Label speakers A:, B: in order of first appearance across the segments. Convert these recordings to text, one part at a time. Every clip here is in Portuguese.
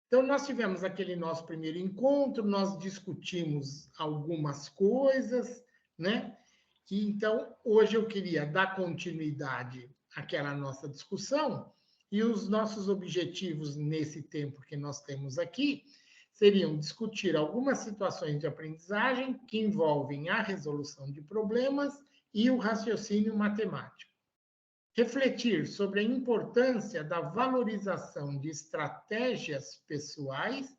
A: Então, nós tivemos aquele nosso primeiro encontro, nós discutimos algumas coisas, né? E, então, hoje eu queria dar continuidade àquela nossa discussão, e os nossos objetivos nesse tempo que nós temos aqui seriam discutir algumas situações de aprendizagem que envolvem a resolução de problemas e o raciocínio matemático. Refletir sobre a importância da valorização de estratégias pessoais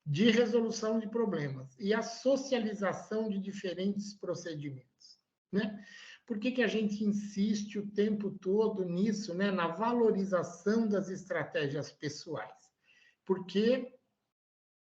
A: de resolução de problemas e a socialização de diferentes procedimentos, né? Por que a gente insiste o tempo todo nisso, né? Na valorização das estratégias pessoais? Porque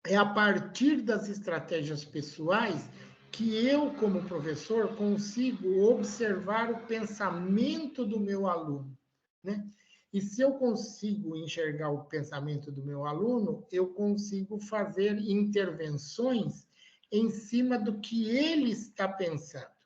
A: é a partir das estratégias pessoais que eu, como professor, consigo observar o pensamento do meu aluno, né? E se eu consigo enxergar o pensamento do meu aluno, eu consigo fazer intervenções em cima do que ele está pensando.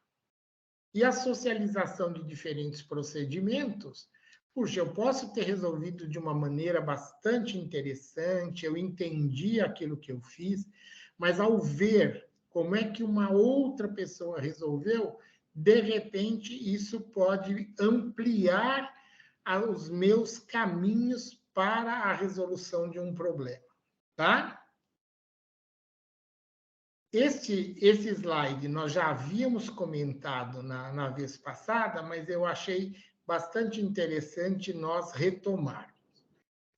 A: E a socialização de diferentes procedimentos, puxa, eu posso ter resolvido de uma maneira bastante interessante, eu entendi aquilo que eu fiz, mas ao ver como é que uma outra pessoa resolveu, de repente isso pode ampliar os meus caminhos para a resolução de um problema, tá? Esse slide nós já havíamos comentado na vez passada, mas eu achei bastante interessante nós retomarmos.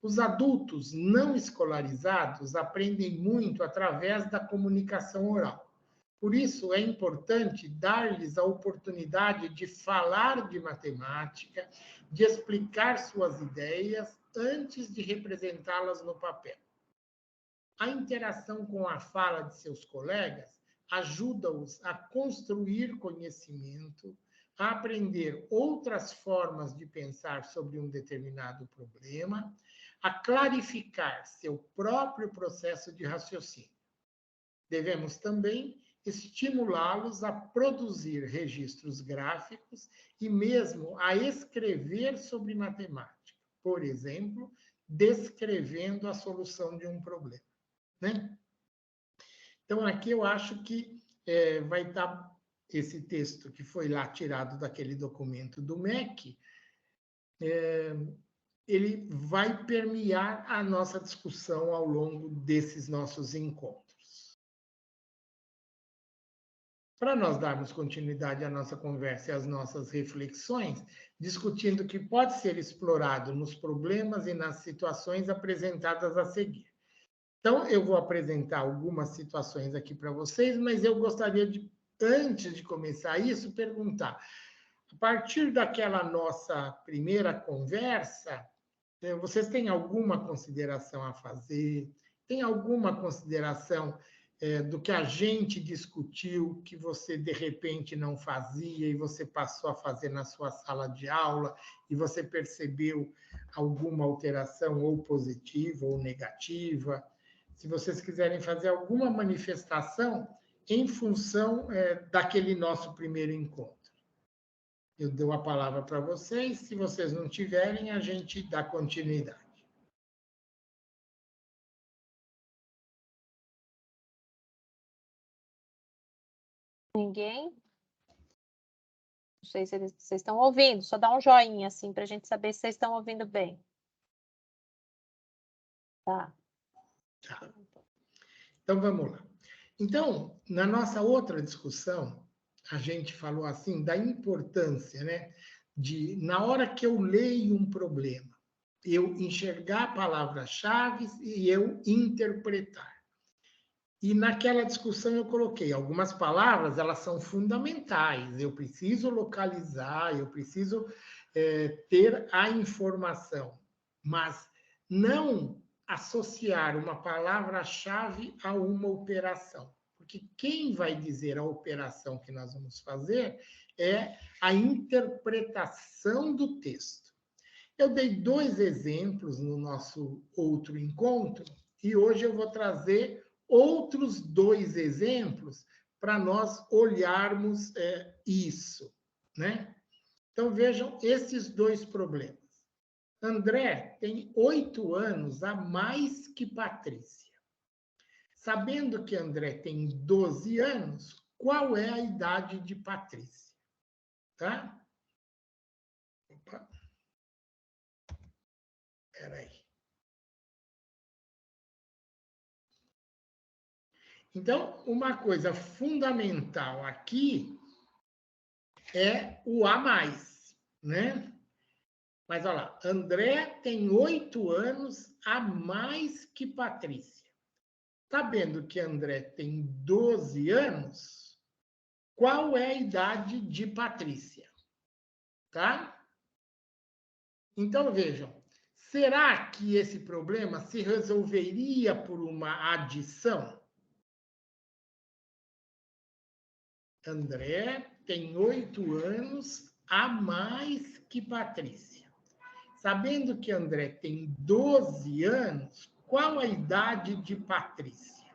A: Os adultos não escolarizados aprendem muito através da comunicação oral. Por isso, é importante dar-lhes a oportunidade de falar de matemática, de explicar suas ideias antes de representá-las no papel. A interação com a fala de seus colegas ajuda-os a construir conhecimento, a aprender outras formas de pensar sobre um determinado problema, a clarificar seu próprio processo de raciocínio. Devemos também estimulá-los a produzir registros gráficos e mesmo a escrever sobre matemática, por exemplo, descrevendo a solução de um problema, né? Então, aqui eu acho que vai estar esse texto que foi lá tirado daquele documento do MEC, ele vai permear a nossa discussão ao longo desses nossos encontros. Para nós darmos continuidade à nossa conversa e às nossas reflexões, discutindo o que pode ser explorado nos problemas e nas situações apresentadas a seguir. Então, eu vou apresentar algumas situações aqui para vocês, mas eu gostaria de, antes de começar isso, perguntar, a partir daquela nossa primeira conversa, vocês têm alguma consideração a fazer? Tem alguma consideração do que a gente discutiu, que você, de repente, não fazia e você passou a fazer na sua sala de aula e você percebeu alguma alteração ou positiva ou negativa? Se vocês quiserem fazer alguma manifestação em função daquele nosso primeiro encontro. Eu dou a palavra para vocês, se vocês não tiverem, a gente dá continuidade.
B: Ninguém? Não sei se vocês estão ouvindo, só dá um joinha assim para a gente saber se vocês estão ouvindo bem. Tá.
A: Então, vamos lá. Então, na nossa outra discussão, a gente falou assim da importância, né, de, na hora que eu leio um problema, eu enxergar palavras-chave e eu interpretar. E naquela discussão eu coloquei algumas palavras, elas são fundamentais. Eu preciso localizar, eu preciso ter a informação, mas não associar uma palavra-chave a uma operação. Porque quem vai dizer a operação que nós vamos fazer é a interpretação do texto. Eu dei 2 exemplos no nosso outro encontro e hoje eu vou trazer outros 2 exemplos para nós olharmos isso, né? Então, vejam esses 2 problemas. André tem 8 anos a mais que Patrícia. Sabendo que André tem 12 anos, qual é a idade de Patrícia? Tá? Opa. Espera aí. Então, uma coisa fundamental aqui é o a mais, né? Mas olha lá, André tem 8 anos a mais que Patrícia. Sabendo que André tem 12 anos, qual é a idade de Patrícia? Tá? Então, vejam, será que esse problema se resolveria por uma adição? André tem 8 anos a mais que Patrícia. Sabendo que André tem 12 anos, qual a idade de Patrícia?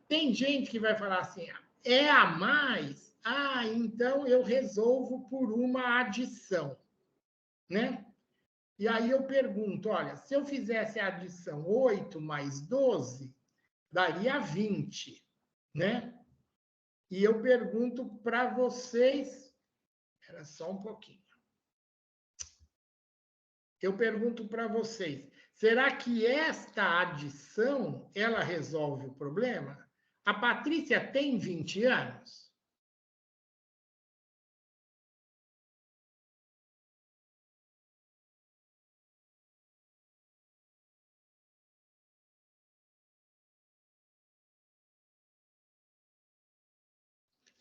A: Tem gente que vai falar assim, é a mais? Ah, então eu resolvo por uma adição, né? E aí eu pergunto, olha, se eu fizesse a adição 8 mais 12, daria 20, né? E eu pergunto para vocês, era só um pouquinho. Eu pergunto para vocês, será que esta adição, ela resolve o problema? A Patrícia tem 20 anos?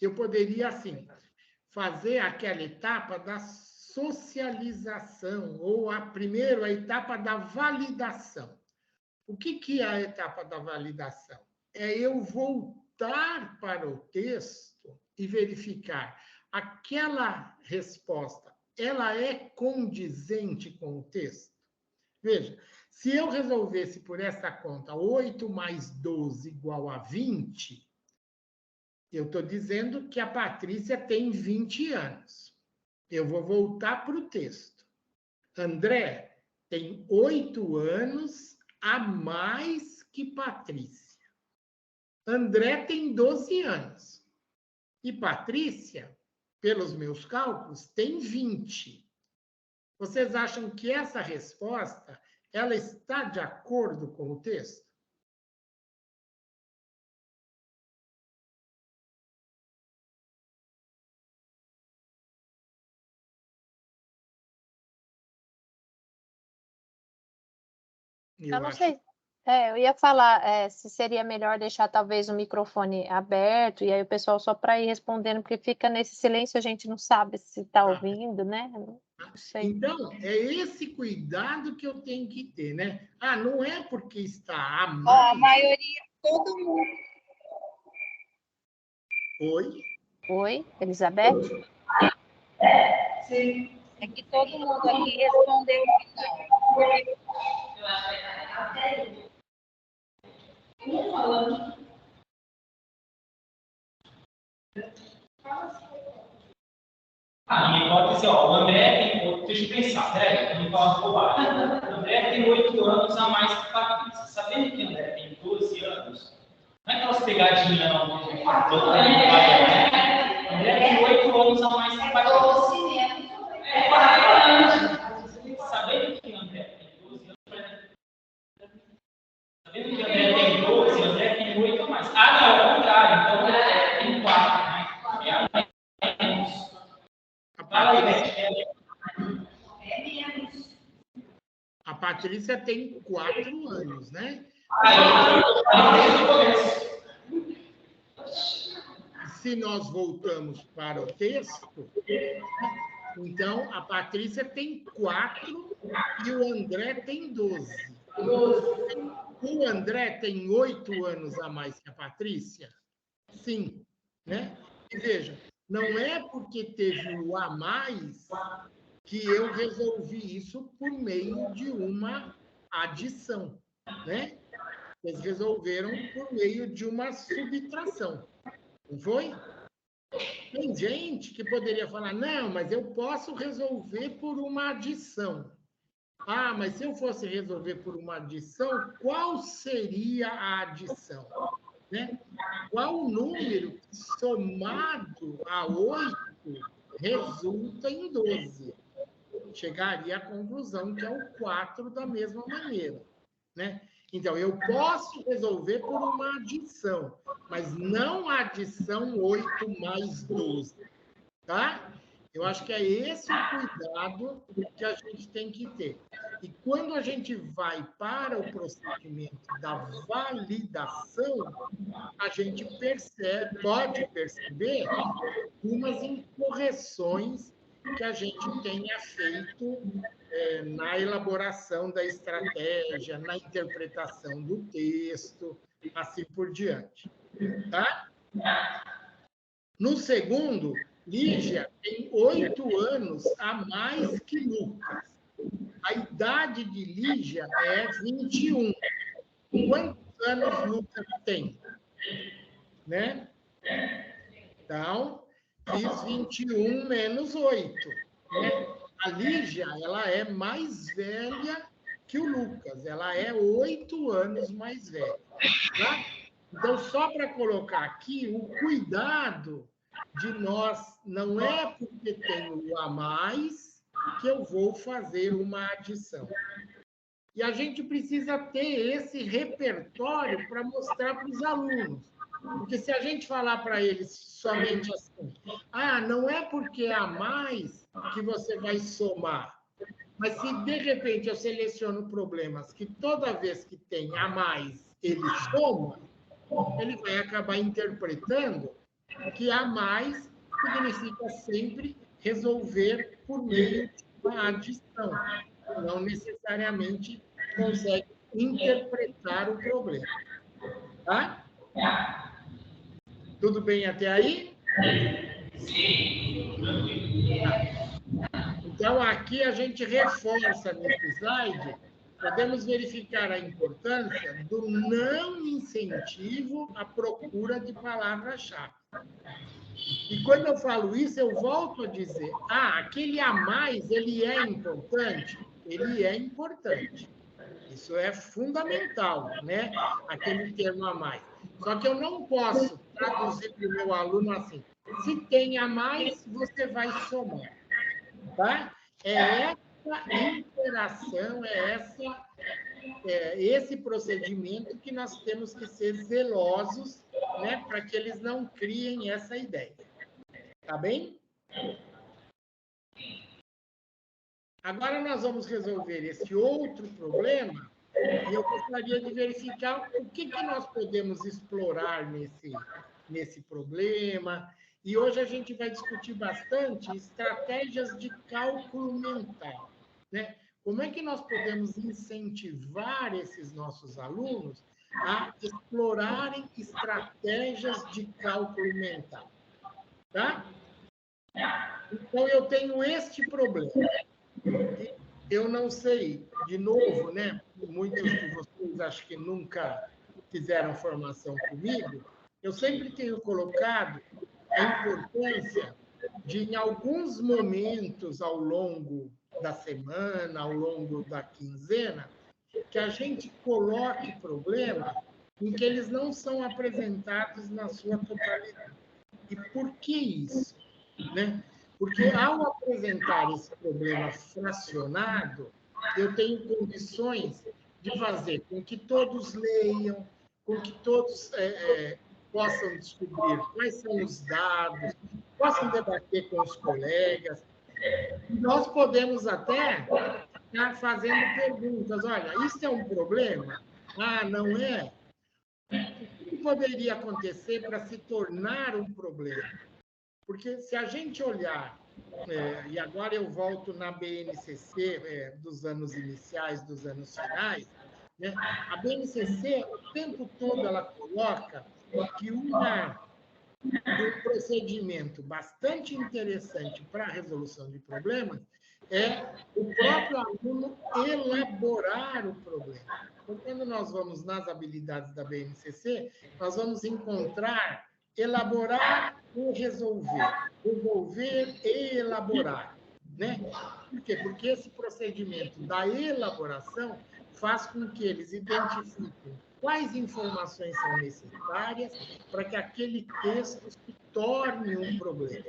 A: Eu poderia, assim, fazer aquela etapa da socialização, ou primeiro a etapa da validação. O que é a etapa da validação? É eu voltar para o texto e verificar aquela resposta, ela é condizente com o texto? Veja, se eu resolvesse por essa conta 8 mais 12 igual a 20, eu estou dizendo que a Patrícia tem 20 anos. Eu vou voltar para o texto. André tem 8 anos a mais que Patrícia. André tem 12 anos. E Patrícia, pelos meus cálculos, tem 20. Vocês acham que essa resposta ela está de acordo com o texto?
B: Eu não sei. Eu ia falar se seria melhor deixar talvez o microfone aberto e aí o pessoal só para ir respondendo, porque fica nesse silêncio, a gente não sabe se está ouvindo, né? Não sei.
A: Então, é esse cuidado que eu tenho que ter, né? Ah, não é porque está a mais...
C: Ó, a maioria, todo mundo.
A: Oi?
B: Oi, Elizabeth?
C: Sim. É que todo mundo aqui respondeu que não.
D: A minha hipótese, ó, o André tem, deixa eu pensar, peraí, eu não falo bobagem. O André tem 8 anos a mais que Patrícia. Sabendo que o André tem 12 anos, não é aquelas pegadinhas não, que a gente falou, o André tem 8 anos a mais que Patrícia. É 40 anos. Sabendo que o André tem 12 anos, sabendo que o André tem 12, o André tem 8 a mais. Ah, não, é o contrário, então o André tem 4, né? É a menos.
A: A Patrícia tem 4 anos, né? Se nós voltamos para o texto, então a Patrícia tem 4 e o André tem 12. O André tem 8 anos a mais que a Patrícia? Sim, né? E veja, não é porque teve o a mais que eu resolvi isso por meio de uma adição, né? Eles resolveram por meio de uma subtração, não foi? Tem gente que poderia falar, não, mas eu posso resolver por uma adição. Ah, mas se eu fosse resolver por uma adição, qual seria a adição? Né? Qual o número que, somado a 8, resulta em 12? Chegaria à conclusão que é o 4 da mesma maneira. Né? Então, eu posso resolver por uma adição, mas não a adição 8 mais 12. Tá? Eu acho que é esse o cuidado que a gente tem que ter. E quando a gente vai para o procedimento da validação, a gente pode perceber umas incorreções que a gente tenha feito na elaboração da estratégia, na interpretação do texto, assim por diante. Tá? No segundo, Lígia tem 8 anos a mais que Lucas. A idade de Lígia é 21. Quantos anos Lucas tem? Né? Então, fiz 21 menos 8. Né? A Lígia, ela é mais velha que o Lucas. Ela é 8 anos mais velha. Tá? Então, só para colocar aqui, o cuidado de nós não é porque tem o a mais que eu vou fazer uma adição. E a gente precisa ter esse repertório para mostrar para os alunos. Porque se a gente falar para eles somente assim, não é porque é a mais que você vai somar. Mas se, de repente, eu seleciono problemas que toda vez que tem a mais, ele soma, ele vai acabar interpretando que a mais significa sempre resolver por meio de uma adição. Não necessariamente consegue interpretar o problema. Tá? Tudo bem até aí? Sim. Então, aqui a gente reforça nesse slide, podemos verificar a importância do não incentivo à procura de palavra-chave. E quando eu falo isso, eu volto a dizer, aquele a mais, ele é importante? Ele é importante. Isso é fundamental, né? Aquele termo a mais. Só que eu não posso traduzir para o meu aluno assim, se tem a mais, você vai somar. Tá? É essa interação, esse procedimento que nós temos que ser zelosos, né, para que eles não criem essa ideia. Tá bem? Agora nós vamos resolver esse outro problema e eu gostaria de verificar o que nós podemos explorar nesse problema. E hoje a gente vai discutir bastante estratégias de cálculo mental. Né? Como é que nós podemos incentivar esses nossos alunos a explorarem estratégias de cálculo mental? Tá? Então, eu tenho este problema. Eu não sei, de novo, né? Muitos de vocês acho que nunca fizeram formação comigo. Eu sempre tenho colocado a importância de, em alguns momentos ao longo da semana, ao longo da quinzena, que a gente coloque problemas em que eles não são apresentados na sua totalidade. E por que isso? Né? Porque, ao apresentar esse problema fracionado, eu tenho condições de fazer com que todos leiam, com que todos possam descobrir quais são os dados, possam debater com os colegas. Nós podemos até estar fazendo perguntas. Olha, isso é um problema? Não é? O que poderia acontecer para se tornar um problema? Porque se a gente olhar, e agora eu volto na BNCC dos anos iniciais, dos anos finais, né? A BNCC, o tempo todo, ela coloca que um procedimento bastante interessante para a resolução de problemas é o próprio aluno elaborar o problema. Então, quando nós vamos nas habilidades da BNCC, nós vamos encontrar elaborar e resolver, resolver e elaborar. né? Por quê? Porque esse procedimento da elaboração faz com que eles identifiquem quais informações são necessárias para que aquele texto se torne um problema.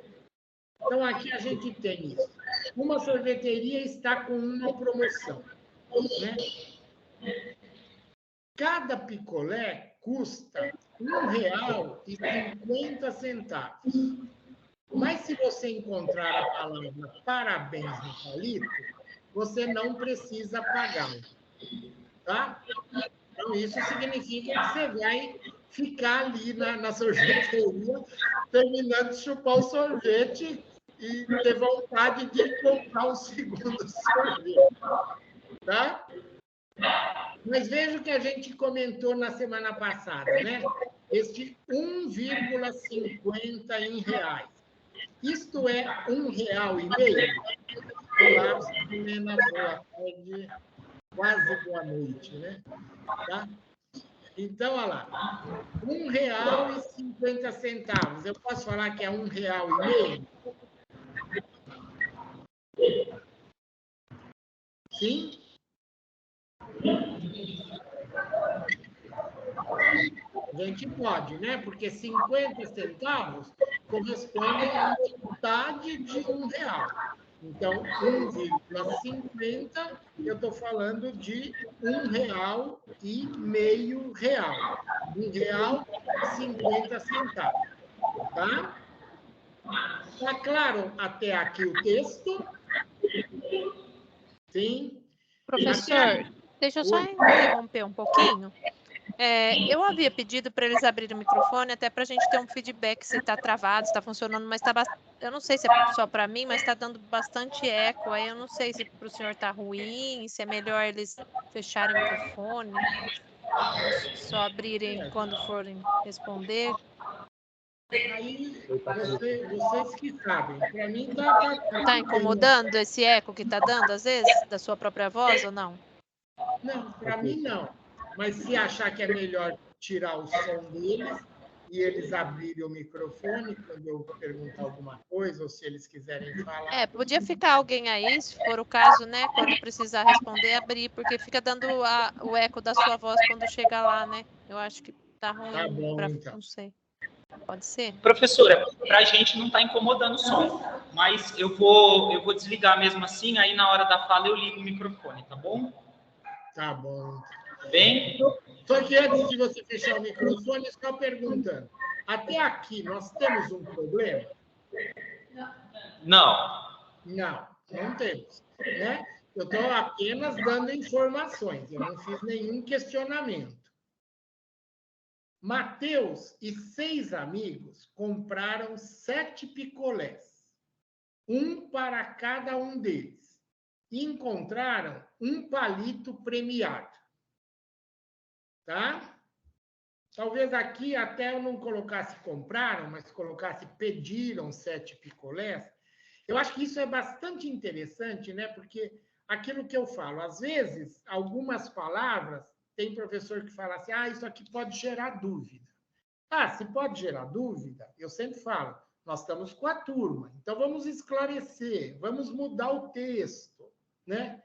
A: Então, aqui a gente tem isso. Uma sorveteria está com uma promoção, né? Cada picolé custa R$ 1,50. Mas se você encontrar a palavra parabéns no palito, você não precisa pagar, tá? Então, isso significa que você vai ficar ali na sorveteria, terminando de chupar o sorvete e ter vontade de comprar o segundo sorvete, tá? Mas veja o que a gente comentou na semana passada, né? Este 1,50 em reais. Isto é R$1,50? Olá, Filomena, boa tarde, quase boa noite, né? Tá? Então, olha lá, R$1,50. Eu posso falar que é R$1,50? Sim? A gente pode, né? Porque 50 centavos correspondem à metade de R$1. Então, 1,50, eu estou falando de R$1,50. R$1,50. Tá? Está claro até aqui o texto? Sim.
B: Professor, deixa eu só interromper um pouquinho. Eu havia pedido para eles abrirem o microfone até para a gente ter um feedback se está travado, se está funcionando, mas eu não sei se é só para mim, mas está dando bastante eco. Aí eu não sei se para o senhor está ruim, se é melhor eles fecharem o microfone, só abrirem quando forem responder.
A: Aí, vocês que sabem, para mim tá
B: Não está incomodando esse eco que está dando, às vezes, da sua própria voz ou não?
A: Não, para mim não. Mas se achar que é melhor tirar o som deles e eles abrirem o microfone quando eu perguntar alguma coisa, ou se eles quiserem falar.
B: Podia ficar alguém aí, se for o caso, né? Quando precisar responder, abrir, porque fica dando o eco da sua voz quando chega lá, né? Eu acho que tá ruim.
A: Tá bom, então.
B: Não sei. Pode ser?
D: Professora, para a gente não está incomodando o som, mas eu vou desligar mesmo assim, aí na hora da fala eu ligo o microfone, tá bom?
A: Tá bom.
D: Bem?
A: Só que antes de você fechar o microfone, só perguntando. Até aqui, nós temos um problema?
D: Não.
A: Não temos. Né? Eu estou apenas dando informações, eu não fiz nenhum questionamento. Mateus e 6 amigos compraram 7 picolés, um para cada um deles, e encontraram um palito premiado. Tá? Talvez aqui até eu não colocasse compraram, mas colocasse pediram 7 picolés. Eu acho que isso é bastante interessante, né? Porque aquilo que eu falo, às vezes, algumas palavras, tem professor que fala assim, isso aqui pode gerar dúvida. Se pode gerar dúvida, eu sempre falo, nós estamos com a turma, então vamos esclarecer, vamos mudar o texto, né?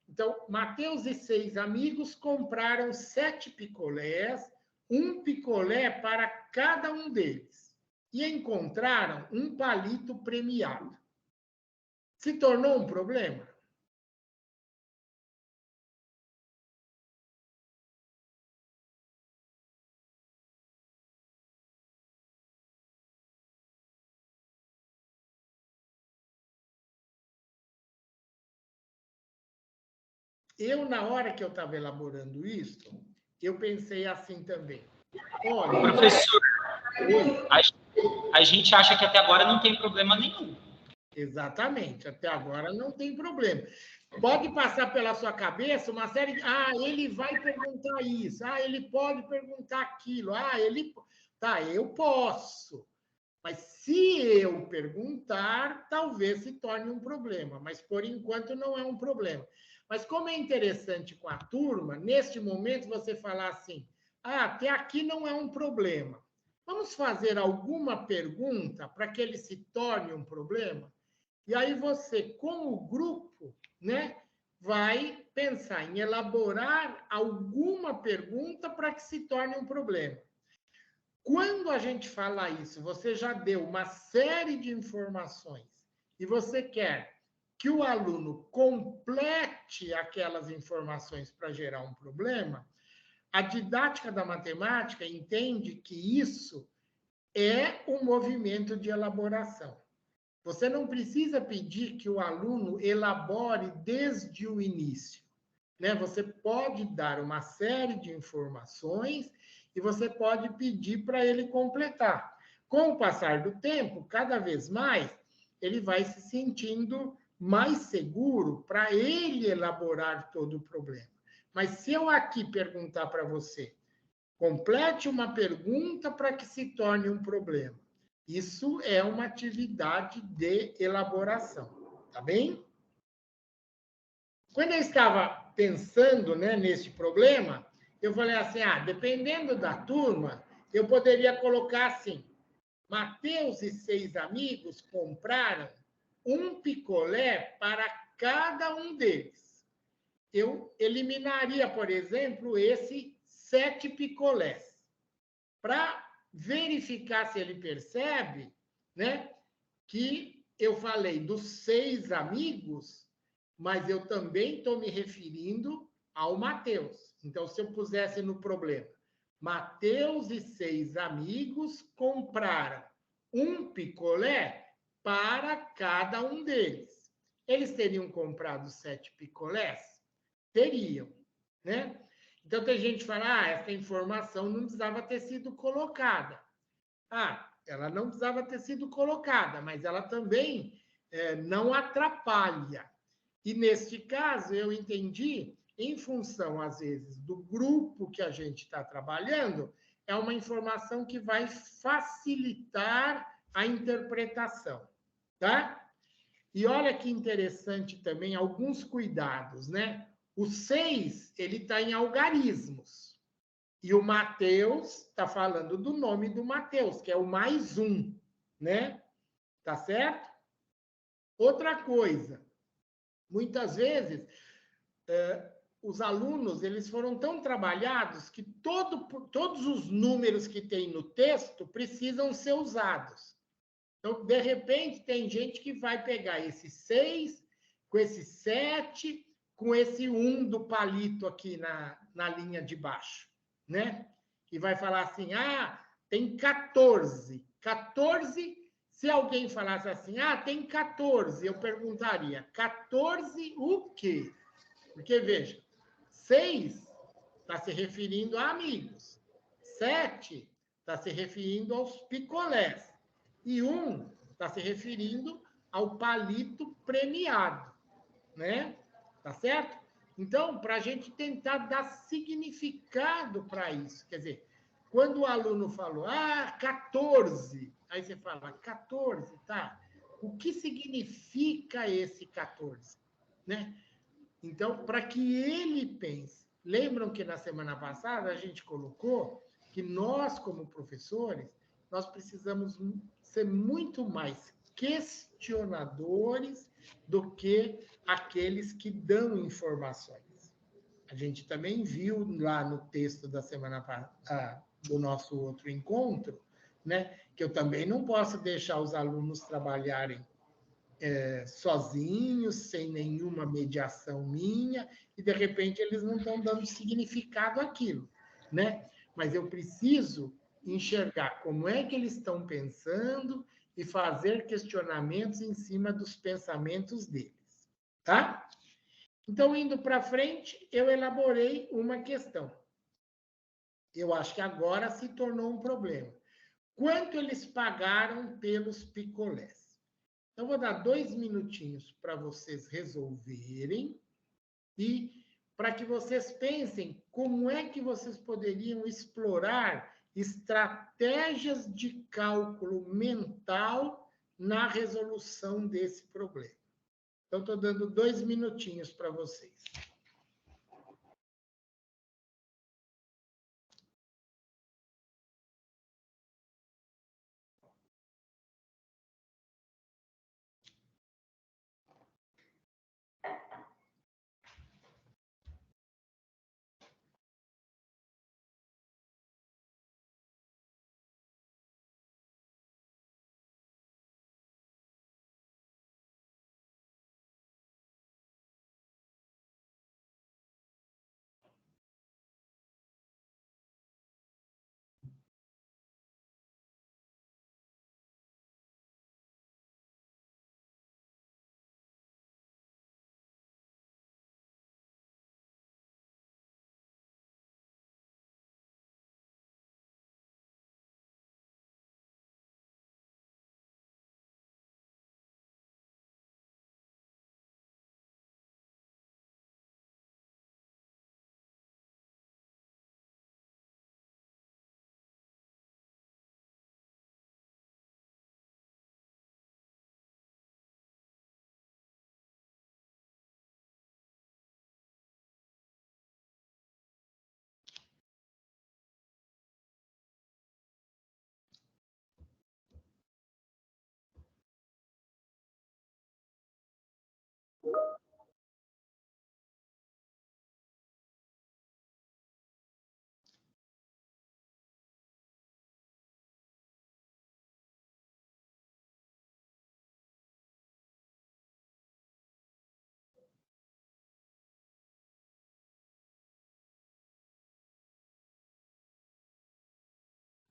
A: Então, Mateus e 6 amigos compraram 7 picolés, um picolé para cada um deles, e encontraram um palito premiado. Se tornou um problema? Eu, na hora que eu estava elaborando isso, eu pensei assim também. Olha,
D: professor, a gente acha que até agora não tem problema nenhum.
A: Exatamente, até agora não tem problema. Pode passar pela sua cabeça uma série de... ele vai perguntar isso. Ele pode perguntar aquilo. Eu posso. Mas se eu perguntar, talvez se torne um problema. Mas, por enquanto, não é um problema. Mas como é interessante com a turma, neste momento você falar assim, até aqui não é um problema. Vamos fazer alguma pergunta para que ele se torne um problema? E aí você, com o grupo, né, vai pensar em elaborar alguma pergunta para que se torne um problema. Quando a gente fala isso, você já deu uma série de informações e você quer que o aluno complete aquelas informações para gerar um problema, a didática da matemática entende que isso é um movimento de elaboração. Você não precisa pedir que o aluno elabore desde o início, né? Você pode dar uma série de informações e você pode pedir para ele completar. Com o passar do tempo, cada vez mais, ele vai se sentindo mais seguro para ele elaborar todo o problema. Mas se eu aqui perguntar para você, complete uma pergunta para que se torne um problema. Isso é uma atividade de elaboração, tá bem? Quando eu estava pensando, né, nesse problema, eu falei assim, dependendo da turma, eu poderia colocar assim, Mateus e 6 amigos compraram um picolé para cada um deles. Eu eliminaria, por exemplo, esse 7 picolés, para verificar se ele percebe, né, que eu falei dos 6 amigos, mas eu também estou me referindo ao Mateus. Então, se eu pusesse no problema, Mateus e 6 amigos compraram um picolé para cada um deles. Eles teriam comprado 7 picolés? Teriam, né? Então, tem gente que fala, essa informação não precisava ter sido colocada. Ela não precisava ter sido colocada, mas ela também não atrapalha. E, neste caso, eu entendi, em função, às vezes, do grupo que a gente está trabalhando, é uma informação que vai facilitar a interpretação, tá? E olha que interessante também, alguns cuidados, né? O 6, ele está em algarismos. E o Mateus está falando do nome do Mateus, que é o mais um, né? Tá certo? Outra coisa, muitas vezes, os alunos eles foram tão trabalhados que todos os números que tem no texto precisam ser usados. Então, de repente, tem gente que vai pegar esse 6, com esse 7, com esse 1 do palito aqui na linha de baixo, né? E vai falar assim, tem 14. 14, se alguém falasse assim, tem 14, eu perguntaria, 14 o quê? Porque, veja, 6 está se referindo a amigos, 7 está se referindo aos picolés, e 1 está se referindo ao palito premiado, né? Tá certo? Então, para a gente tentar dar significado para isso, quer dizer, quando o aluno falou, 14, aí você fala, 14, tá? O que significa esse 14? Né? Então, para que ele pense, lembram que na semana passada a gente colocou que nós, como professores, nós precisamos ser muito mais questionadores do que aqueles que dão informações. A gente também viu lá no texto da semana passada, do nosso outro encontro, né, que eu também não posso deixar os alunos trabalharem sozinhos, sem nenhuma mediação minha, e de repente eles não estão dando significado àquilo, né? Mas eu preciso enxergar como é que eles estão pensando e fazer questionamentos em cima dos pensamentos deles, tá? Então, indo para frente, eu elaborei uma questão. Eu acho que agora se tornou um problema. Quanto eles pagaram pelos picolés? Então, vou dar 2 minutinhos para vocês resolverem e para que vocês pensem como é que vocês poderiam explorar estratégias de cálculo mental na resolução desse problema. Então, estou dando 2 minutinhos para vocês.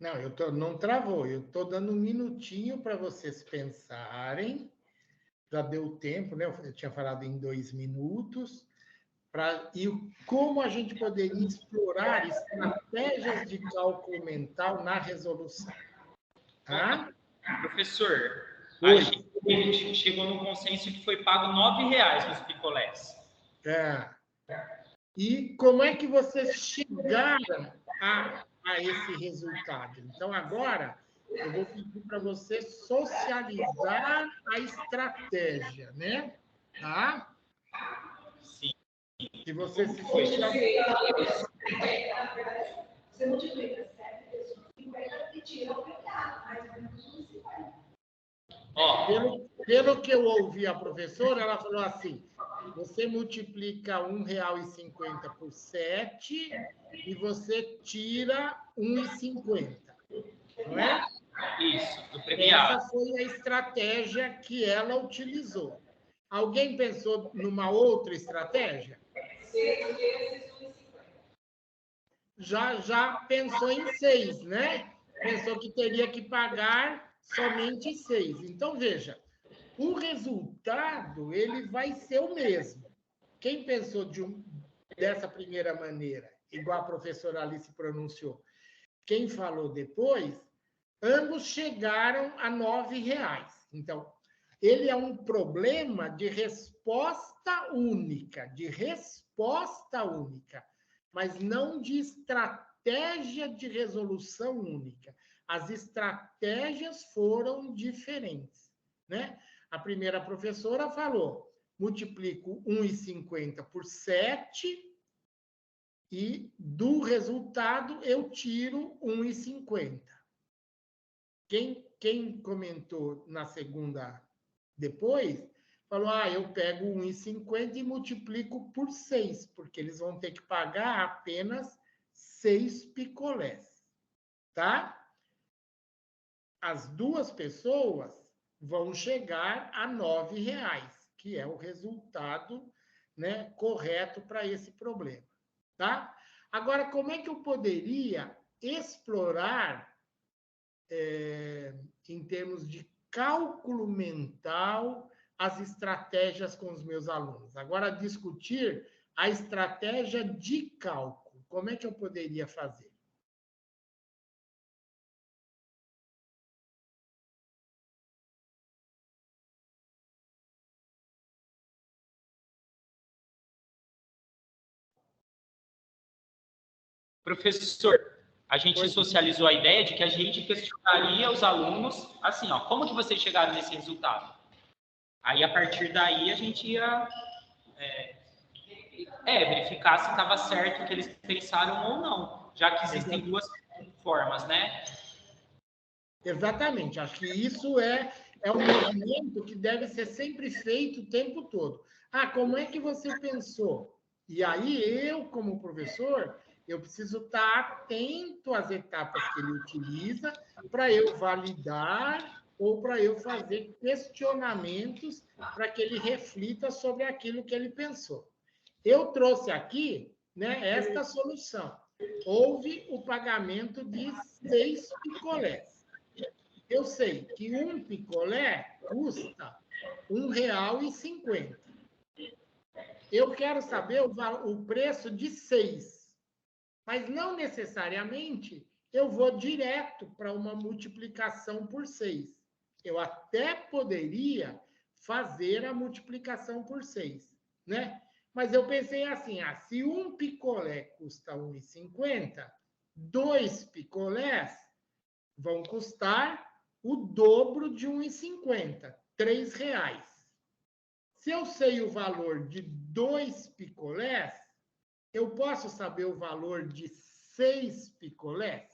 A: Não, não travou. Eu estou dando um minutinho para vocês pensarem. Já deu tempo, né? Eu tinha falado em 2 minutos. E como a gente poderia explorar estratégias de cálculo mental na resolução. Tá?
D: Professor,
A: Oi.
D: a gente chegou no consenso que foi pago R$9 nos picolés.
A: E como é que vocês chegaram a esse resultado? Então, agora, eu vou pedir para você socializar a estratégia, né? Tá?
D: Sim.
A: Se você se socializar...
E: Você multiplica 7 vezes 50 e tira o pecado, mais ou menos 50.
A: Pelo que eu ouvi a professora, ela falou assim, você multiplica R$1,50 por 7 e você tira R$1,50, não é?
D: Isso, do premiado.
A: Essa foi a estratégia que ela utilizou. Alguém pensou numa outra estratégia?
E: 6 vezes 1,50.
A: Já pensou em 6, né? Pensou que teria que pagar somente 6. Então, veja, o resultado ele vai ser o mesmo. Quem pensou dessa primeira maneira, igual a professora Alice pronunciou, quem falou depois, ambos chegaram a R$9. Então, ele é um problema de resposta única, mas não de estratégia de resolução única. As estratégias foram diferentes, né? A primeira professora falou, multiplico 1,50 por 7 e do resultado eu tiro 1,50. Quem comentou na segunda depois, falou, eu pego 1,50 e multiplico por 6, porque eles vão ter que pagar apenas 6 picolés, tá? As duas pessoas vão chegar a R$9, que é o resultado, né, correto para esse problema, tá? Agora, como é que eu poderia explorar, em termos de cálculo mental, as estratégias com os meus alunos? Agora, discutir a estratégia de cálculo. Como é que eu poderia fazer?
D: Professor, a gente socializou a ideia de que a gente questionaria os alunos assim, como que vocês chegaram nesse resultado? Aí, a partir daí, a gente ia verificar se estava certo o que eles pensaram ou não, já que existem duas formas, né?
A: Exatamente. Acho que isso é um movimento que deve ser sempre feito o tempo todo. Como é que você pensou? E aí, eu, como professor, eu preciso estar atento às etapas que ele utiliza para eu validar ou para eu fazer questionamentos para que ele reflita sobre aquilo que ele pensou. Eu trouxe aqui, né, esta solução. Houve o pagamento de 6 picolés. Eu sei que um picolé custa R$1,50. Eu quero saber o preço de 6. Mas não necessariamente eu vou direto para uma multiplicação por 6. Eu até poderia fazer a multiplicação por 6, né? Mas eu pensei assim, se um picolé custa R$1,50, 2 picolés vão custar o dobro de R$1,50, R$3. Se eu sei o valor de 2 picolés, eu posso saber o valor de 6 picolés?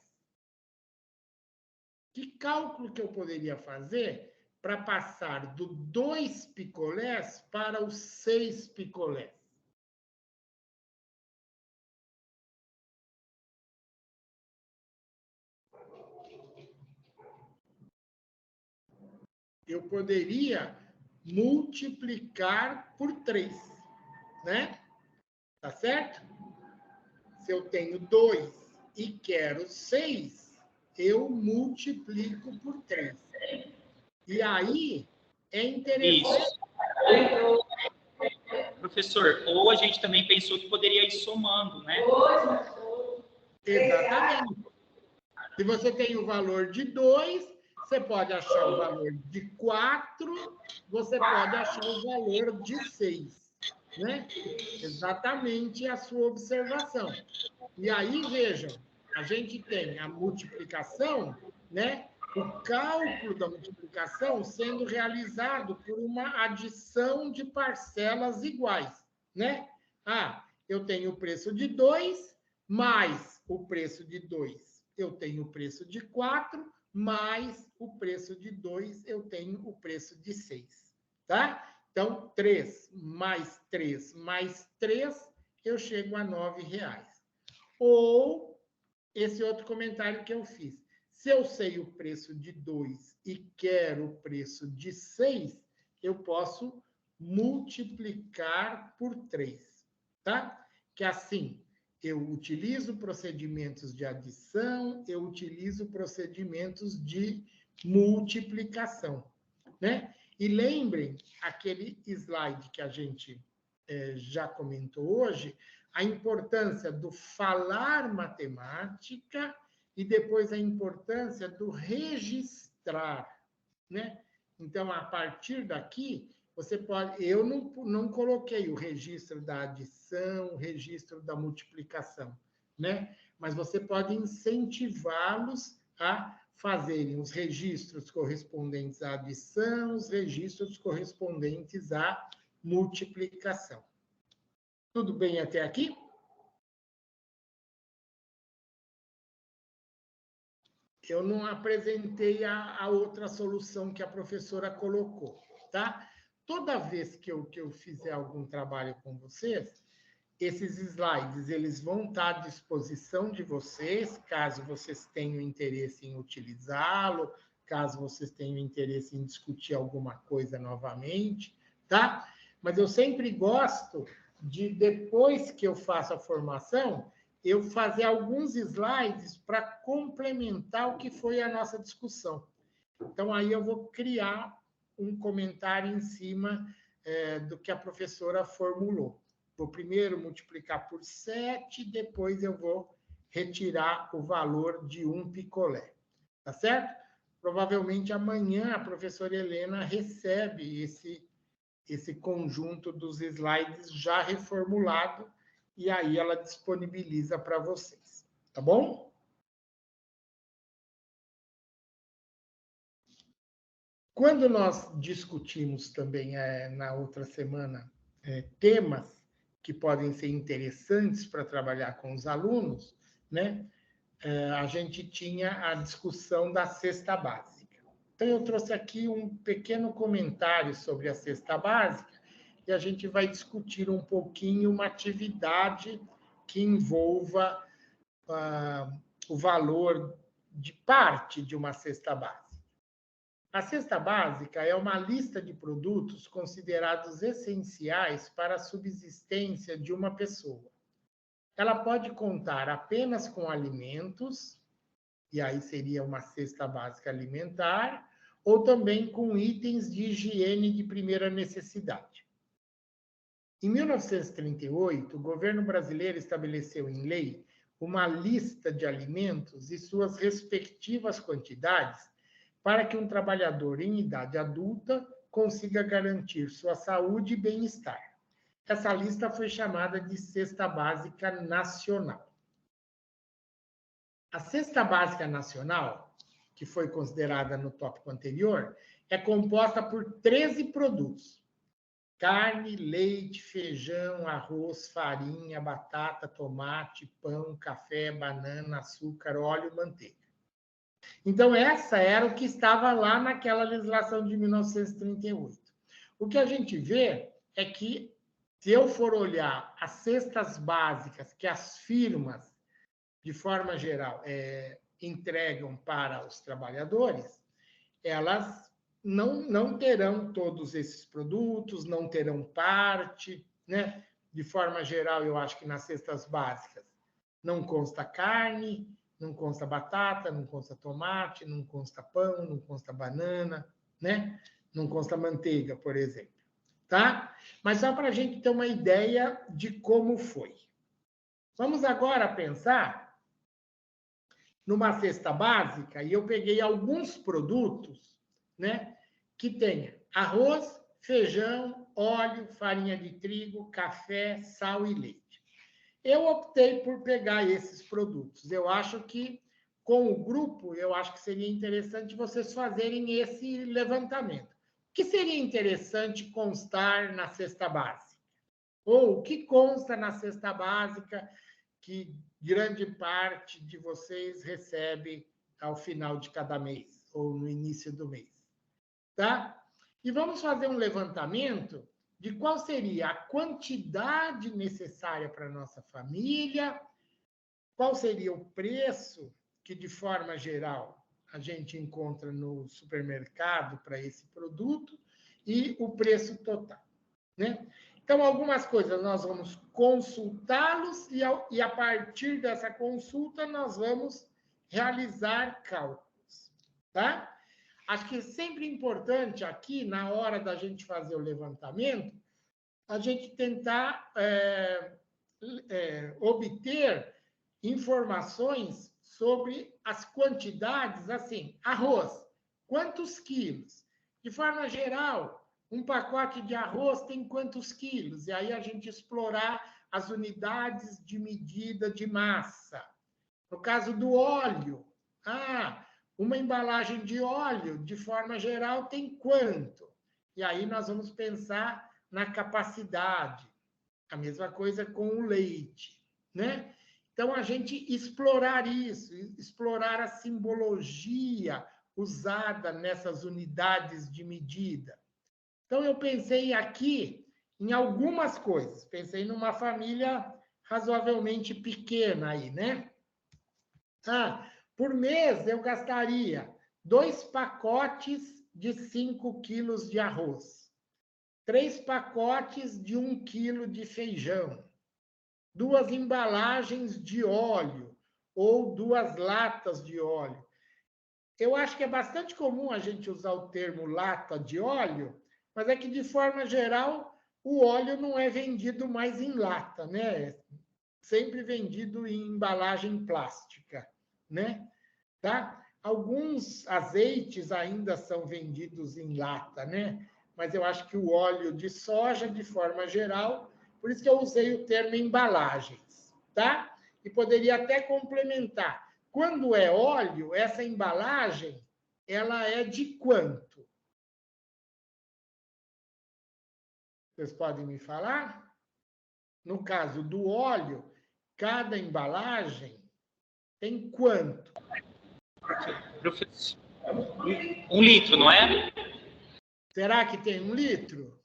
A: Que cálculo que eu poderia fazer para passar do 2 picolés para os 6 picolés? Eu poderia multiplicar por 3, né? Tá certo? Se eu tenho 2 e quero 6, eu multiplico por 3. E aí, é interessante...
D: Isso. Professor, ou a gente também pensou que poderia ir somando, né?
A: Exatamente. Se você tem o valor de 2, você pode achar o valor de 4, você pode achar o valor de 6, né? Exatamente a sua observação. E aí, vejam, a gente tem a multiplicação, né? O cálculo da multiplicação sendo realizado por uma adição de parcelas iguais, né? Eu tenho o preço de 2 mais o preço de 2. Eu tenho o preço de 4 mais o preço de 2, eu tenho o preço de 6, tá? Então, 3 mais 3 mais 3, eu chego a R$ 9,00. Ou esse outro comentário que eu fiz. Se eu sei o preço de 2 e quero o preço de 6, eu posso multiplicar por 3, tá? Que assim, eu utilizo procedimentos de adição, eu utilizo procedimentos de multiplicação, né? E lembrem aquele slide que a gente já comentou hoje, a importância do falar matemática e depois a importância do registrar, né? Então, a partir daqui, você pode... Eu não coloquei o registro da adição, o registro da multiplicação, né? Mas você pode incentivá-los a fazerem os registros correspondentes à adição, os registros correspondentes à multiplicação. Tudo bem até aqui? Eu não apresentei a outra solução que a professora colocou, tá? Toda vez que eu fizer algum trabalho com vocês, esses slides eles vão estar à disposição de vocês, caso vocês tenham interesse em utilizá-lo, caso vocês tenham interesse em discutir alguma coisa novamente, tá? Mas eu sempre gosto de, depois que eu faço a formação, eu fazer alguns slides para complementar o que foi a nossa discussão. Então, aí eu vou criar um comentário em cima do que a professora formulou. Vou primeiro multiplicar por 7, depois eu vou retirar o valor de um picolé. Tá certo? Provavelmente amanhã a professora Helena recebe esse conjunto dos slides já reformulado e aí ela disponibiliza para vocês. Tá bom? Quando nós discutimos também na outra semana temas que podem ser interessantes para trabalhar com os alunos, né? A gente tinha a discussão da cesta básica. Então, eu trouxe aqui um pequeno comentário sobre a cesta básica e a gente vai discutir um pouquinho uma atividade que envolva o valor de parte de uma cesta básica. A cesta básica é uma lista de produtos considerados essenciais para a subsistência de uma pessoa. Ela pode contar apenas com alimentos, e aí seria uma cesta básica alimentar, ou também com itens de higiene de primeira necessidade. Em 1938, o governo brasileiro estabeleceu em lei uma lista de alimentos e suas respectivas quantidades para que um trabalhador em idade adulta consiga garantir sua saúde e bem-estar. Essa lista foi chamada de Cesta Básica Nacional. A Cesta Básica Nacional, que foi considerada no tópico anterior, é composta por 13 produtos: carne, leite, feijão, arroz, farinha, batata, tomate, pão, café, banana, açúcar, óleo e manteiga. Então, essa era o que estava lá naquela legislação de 1938. O que a gente vê é que, se eu for olhar as cestas básicas que as firmas, de forma geral, entregam para os trabalhadores, elas não terão todos esses produtos, não terão parte, né? De forma geral, eu acho que nas cestas básicas não consta carne, não consta batata, não consta tomate, não consta pão, não consta banana, né? Não consta manteiga, por exemplo, tá? Mas só para a gente ter uma ideia de como foi. Vamos agora pensar numa cesta básica, e eu peguei alguns produtos, né, que tenha arroz, feijão, óleo, farinha de trigo, café, sal e leite. Eu optei por pegar esses produtos. Eu acho que, com o grupo, eu acho que seria interessante vocês fazerem esse levantamento. O que seria interessante constar na cesta básica? Ou o que consta na cesta básica que grande parte de vocês recebe ao final de cada mês, ou no início do mês, tá? E vamos fazer um levantamento de qual seria a quantidade necessária para a nossa família, qual seria o preço que, de forma geral, a gente encontra no supermercado para esse produto e o preço total, né? Então, algumas coisas nós vamos consultá-los e, a partir dessa consulta, nós vamos realizar cálculos, tá? Acho que é sempre importante aqui, na hora da gente fazer o levantamento, a gente tentar obter informações sobre as quantidades, assim, arroz, quantos quilos? De forma geral, um pacote de arroz tem quantos quilos? E aí a gente explorar as unidades de medida de massa. No caso do óleo, uma embalagem de óleo, de forma geral, tem quanto? E aí nós vamos pensar na capacidade. A mesma coisa com o leite, né? Então, a gente explorar isso, explorar a simbologia usada nessas unidades de medida. Então, eu pensei aqui em algumas coisas. Pensei numa família razoavelmente pequena aí, né? Por mês, eu gastaria 2 pacotes de 5 quilos de arroz, 3 pacotes de 1 quilo de feijão, 2 embalagens de óleo ou 2 latas de óleo. Eu acho que é bastante comum a gente usar o termo lata de óleo, mas é que, de forma geral, o óleo não é vendido mais em lata, né? É sempre vendido em embalagem plástica, né? Tá? Alguns azeites ainda são vendidos em lata, né? Mas eu acho que o óleo de soja, de forma geral, por isso que eu usei o termo embalagens, tá? E poderia até complementar. Quando é óleo, essa embalagem, ela é de quanto? Vocês podem me falar? No caso do óleo, cada embalagem tem quanto?
D: 1 litro, não é?
A: Será que tem 1 litro?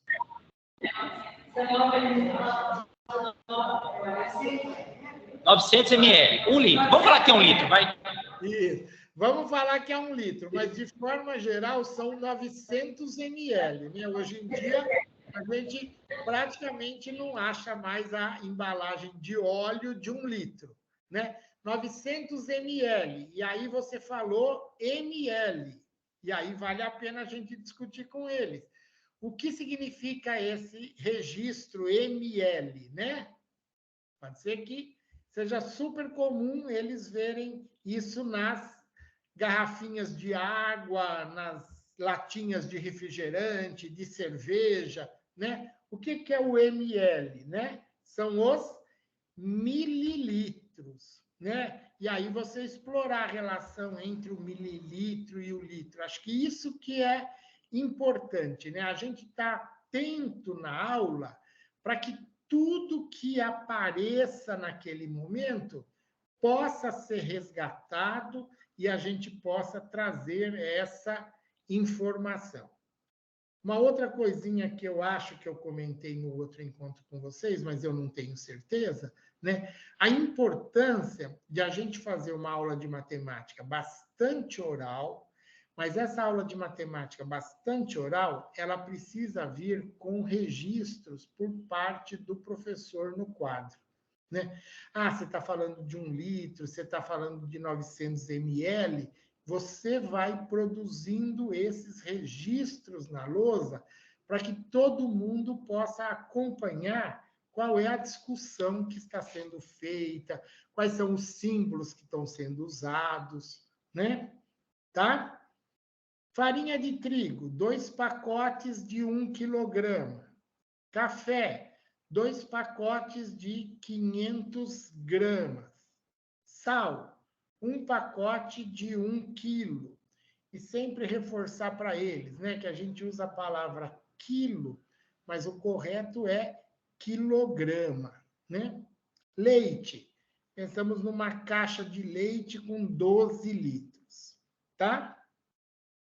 D: 900 ml. 1 litro. Vamos falar que é 1 litro, vai.
A: Isso. Vamos falar que é 1 litro, mas de forma geral são 900 ml, né? Hoje em dia, a gente praticamente não acha mais a embalagem de óleo de 1 litro, né? 900 ml. E aí você falou ml. E aí vale a pena a gente discutir com eles. O que significa esse registro ml, né? Pode ser que seja super comum eles verem isso nas garrafinhas de água, nas latinhas de refrigerante, de cerveja, né? O que é o ml, né? São os mililitros, né? E aí você explorar a relação entre o mililitro e o litro. Acho que isso que é importante, né? A gente está atento na aula para que tudo que apareça naquele momento possa ser resgatado e a gente possa trazer essa informação. Uma outra coisinha que eu acho que eu comentei no outro encontro com vocês, mas eu não tenho certeza, né? A importância de a gente fazer uma aula de matemática bastante oral, mas essa aula de matemática bastante oral, ela precisa vir com registros por parte do professor no quadro, né? Ah, você está falando de 1 litro, você está falando de 900 ml, você vai produzindo esses registros na lousa para que todo mundo possa acompanhar qual é a discussão que está sendo feita, quais são os símbolos que estão sendo usados, né? Tá? Farinha de trigo, 2 pacotes de 1 quilograma. Café, 2 pacotes de 500 gramas. Sal, 1 pacote de 1 quilo. E sempre reforçar para eles, né, que a gente usa a palavra quilo, mas o correto é quilograma, né? Leite, pensamos numa caixa de leite com 12 litros, tá?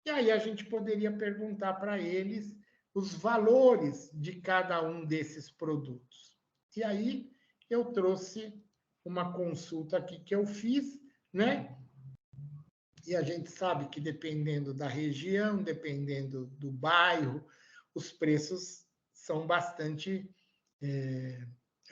A: E aí a gente poderia perguntar para eles os valores de cada um desses produtos. E aí eu trouxe uma consulta aqui que eu fiz, né? E a gente sabe que dependendo da região, dependendo do bairro, os preços são bastante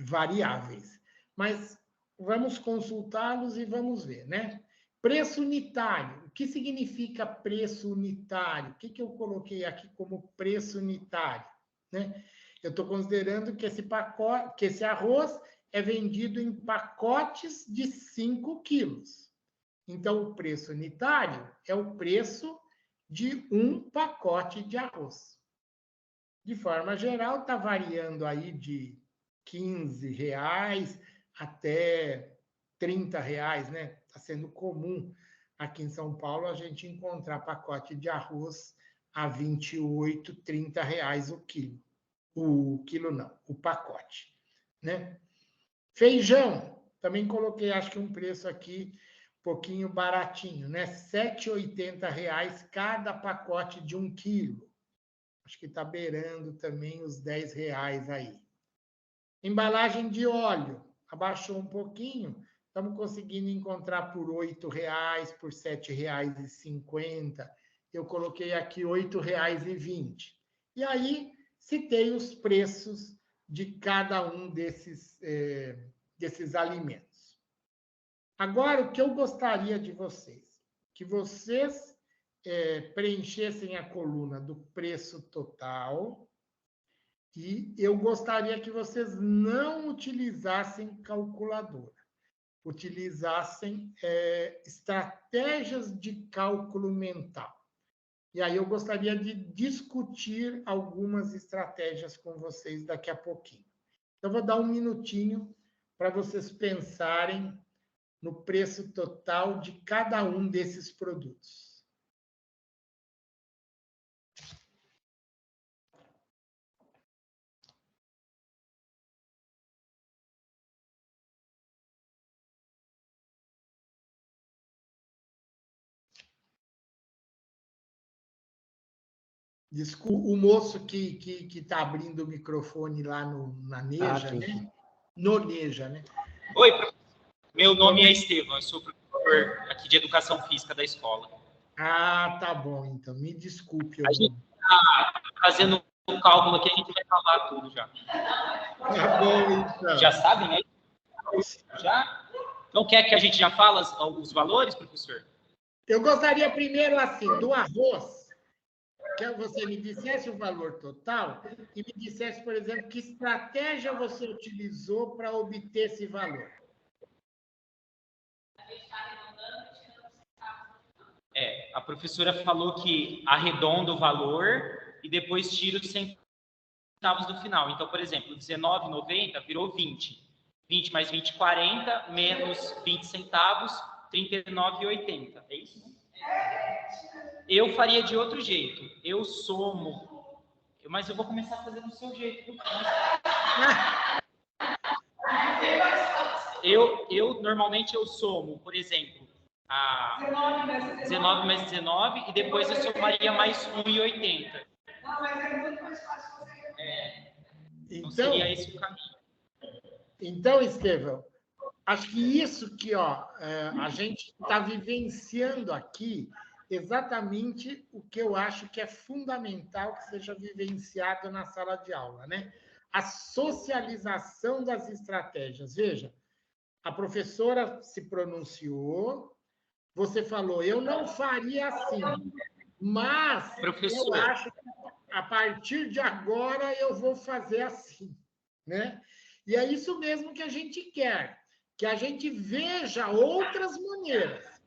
A: variáveis. Mas vamos consultá-los e vamos ver, né? Preço unitário. O que significa preço unitário? O que eu coloquei aqui como preço unitário, né? Eu estou considerando que esse arroz é vendido em pacotes de 5 quilos. Então, o preço unitário é o preço de 1 pacote de arroz. De forma geral, está variando aí de R$15 até R$30, né? Está sendo comum aqui em São Paulo a gente encontrar pacote de arroz a R$28, R$30 o quilo. O quilo não, o pacote, né? Feijão, também coloquei, acho que um preço aqui um pouquinho baratinho, né? R$7,80 cada pacote de 1 quilo. Acho que está beirando também os R$10 aí. Embalagem de óleo, abaixou um pouquinho, estamos conseguindo encontrar por R$8, por R$7,50. Eu coloquei aqui R$8,20. E aí, citei os preços de cada um desses alimentos. Agora, o que eu gostaria de vocês? Que vocês preenchessem a coluna do preço total e eu gostaria que vocês não utilizassem calculadora, utilizassem estratégias de cálculo mental. E aí eu gostaria de discutir algumas estratégias com vocês daqui a pouquinho. Então, vou dar um minutinho para vocês pensarem no preço total de cada um desses produtos. Desculpa, o moço que está abrindo o microfone lá na Neja, né? No Neja, né?
D: Oi, meu nome é Estevão, eu sou professor aqui de Educação Física da escola.
A: Ah, tá bom, então, me desculpe.
D: A gente está fazendo um cálculo aqui, a gente vai falar tudo já.
A: Tá bom, então.
D: Já sabem aí? Já? Então, quer que a gente já fale os valores, professor?
A: Eu gostaria primeiro, assim, do arroz, que você me dissesse o valor total e me dissesse, por exemplo, que estratégia você utilizou para obter esse valor.
D: A professora falou que arredonda o valor e depois tira os centavos do final. Então, por exemplo, R$19,90 virou 20. 20 mais 20, 40, menos 20 centavos, R$39,80. É isso? Eu faria de outro jeito. Eu somo. Mas eu vou começar a fazer do seu jeito. Normalmente eu somo, por exemplo, 19 mais 19 e depois eu somaria mais 1,80.
E: Não, mas é muito mais fácil fazer.
D: Então seria esse o caminho.
A: Então, Estevão, acho que isso que a gente está vivenciando aqui, exatamente o que eu acho que é fundamental que seja vivenciado na sala de aula, né? A socialização das estratégias. Veja, A professora se pronunciou, você falou, eu não faria assim, mas eu acho que a partir de agora eu vou fazer assim, né? E é isso mesmo que a gente quer, que a gente veja outras maneiras.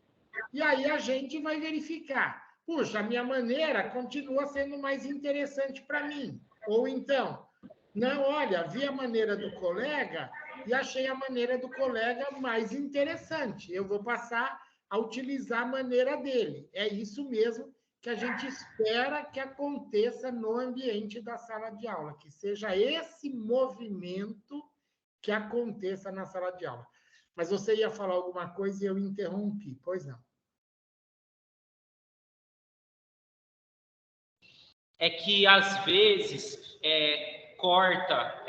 A: E aí a gente vai verificar. Puxa, a minha maneira continua sendo mais interessante para mim. Ou então, não, olha, vi a maneira do colega e achei a maneira do colega mais interessante. Eu vou passar a utilizar a maneira dele. É isso mesmo que a gente espera que aconteça no ambiente da sala de aula, que seja esse movimento que aconteça na sala de aula. Mas você ia falar alguma coisa e eu interrompi, pois não.
D: É que, às vezes, corta,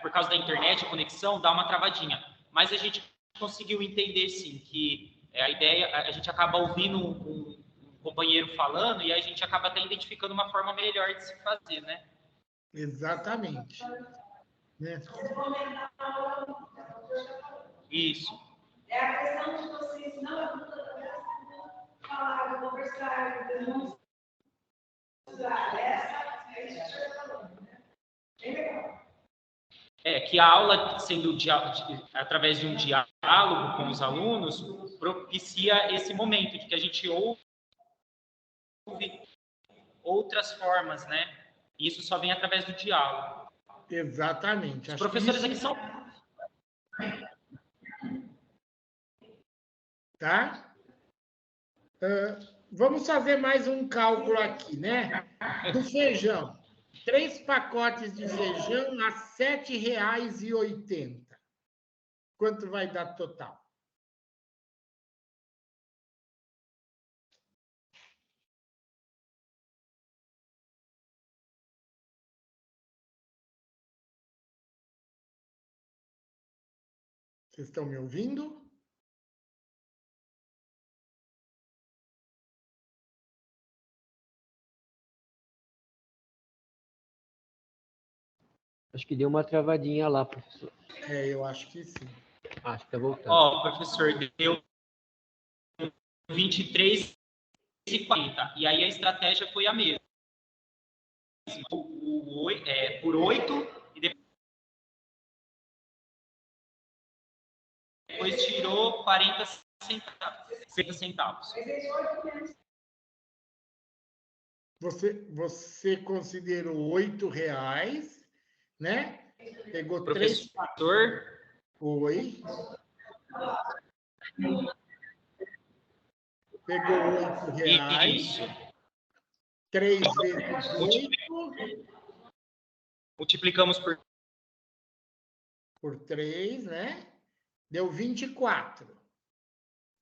D: por causa da internet, a conexão, dá uma travadinha. Mas a gente conseguiu entender, sim, que a ideia, a gente acaba ouvindo um companheiro falando e a gente acaba até identificando uma forma melhor de se fazer, né?
A: Exatamente. Né?
D: Isso.
E: É a questão de vocês não falar, conversar, não usar essa, é isso que você está falando, né? Bem legal.
D: Que a aula, sendo através de um diálogo com os alunos, propicia esse momento de que a gente ouve outras formas, né? E isso só vem através do diálogo.
A: Exatamente.
D: Os professores aqui são...
A: Tá? Vamos fazer mais um cálculo aqui, né? Do feijão. 3 pacotes de feijão a R$ 7,80. Quanto vai dar total? Vocês estão me ouvindo?
F: Acho que deu uma travadinha lá, professor.
A: Eu acho que sim.
F: Acho que tá voltando.
D: Ó, professor, deu 23,40. E aí a estratégia foi a mesma. Por 8 e depois tirou 40 centavos.
A: Você considerou R$ 8, né? Pegou
D: Professor.
A: 3. Oi. Pegou R$ 8.
D: Isso.
A: 3 vezes 8.
D: Multiplicamos
A: por 3, né? Deu 24.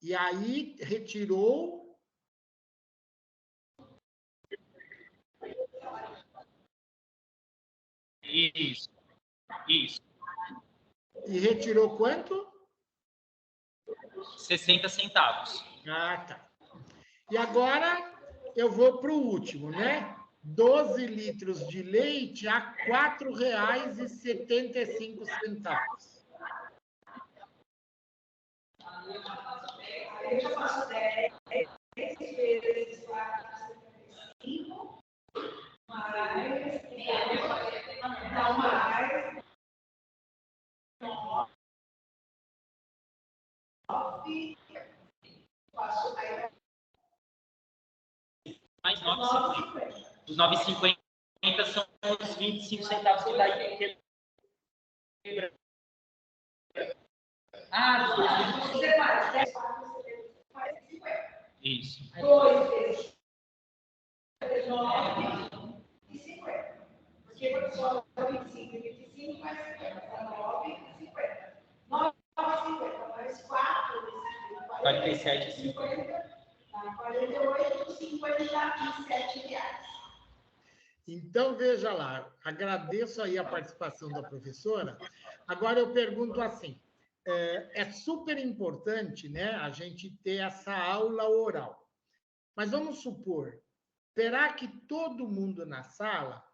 A: E aí retirou...
D: Isso.
A: E retirou quanto?
D: 60 centavos.
A: Ah, tá. E agora eu vou para o último, né? 12 litros de leite a R$ 4,75.
E: Aí eu faço 10 vezes 4,75, mais, então, mais 9, faço aí.
D: Mais 9,50. Os 9,50 são os 25 centavos que dá aí.
E: Você faz 10, 4, você faz 50.
D: Isso.
E: 2 vezes 9 e 50. Porque a pessoa 25 e 25 mais 50. 9 e 50. 9 e 50 mais 4 vezes
D: 47 e 50.
E: 48, 57 reais.
A: Então, veja lá, agradeço aí a participação da professora. Agora eu pergunto assim, é super importante, né, a gente ter essa aula oral. Mas vamos supor, será que todo mundo na sala,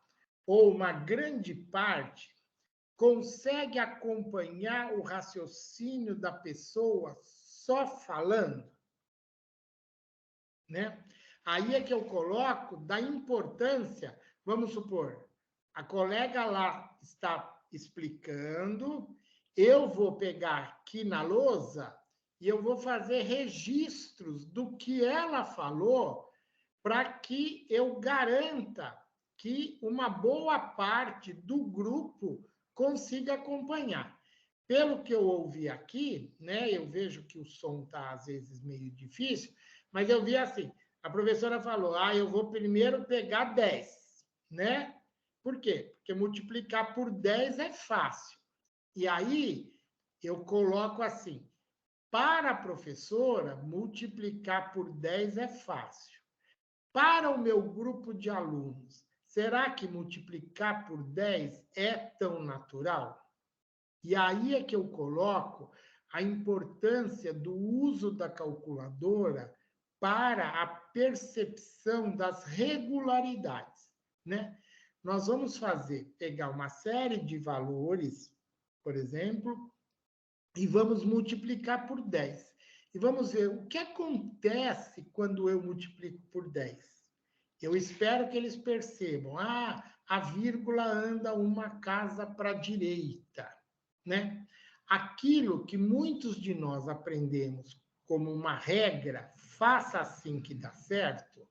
A: ou uma grande parte, consegue acompanhar o raciocínio da pessoa só falando? Né? Aí é que eu coloco da importância, vamos supor, a colega lá está explicando, eu vou pegar aqui na lousa e eu vou fazer registros do que ela falou para que eu garanta que uma boa parte do grupo consiga acompanhar. Pelo que eu ouvi aqui, né, eu vejo que o som está, às vezes, meio difícil, mas eu vi assim, a professora falou, eu vou primeiro pegar 10, né? Por quê? Porque multiplicar por 10 é fácil. E aí, eu coloco assim, para a professora, multiplicar por 10 é fácil. Para o meu grupo de alunos, será que multiplicar por 10 é tão natural? E aí é que eu coloco a importância do uso da calculadora para a percepção das regularidades, né? Nós vamos pegar uma série de valores, por exemplo, e vamos multiplicar por 10. E vamos ver o que acontece quando eu multiplico por 10. Eu espero que eles percebam, a vírgula anda uma casa para a direita, né? Aquilo que muitos de nós aprendemos como uma regra, faça assim que dá certo,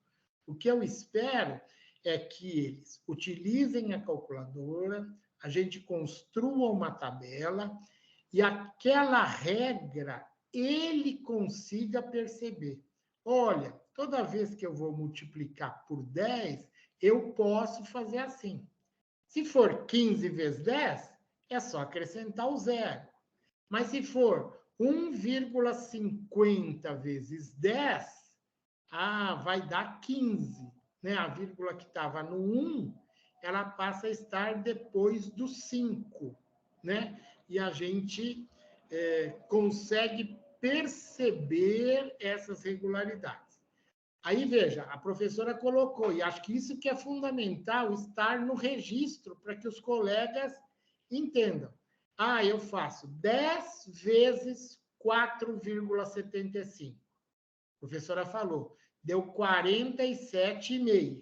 A: o que eu espero é que eles utilizem a calculadora, a gente construa uma tabela e aquela regra ele consiga perceber. Olha, toda vez que eu vou multiplicar por 10, eu posso fazer assim. Se for 15 vezes 10, é só acrescentar o zero. Mas se for 1,50 vezes 10, vai dar 15. Né? A vírgula que estava no 1, ela passa a estar depois do 5. Né? E a gente consegue perceber essas regularidades. Aí, veja, a professora colocou, e acho que isso que é fundamental, estar no registro para que os colegas entendam. Eu faço 10 vezes 4,75. A professora falou, deu 47,5.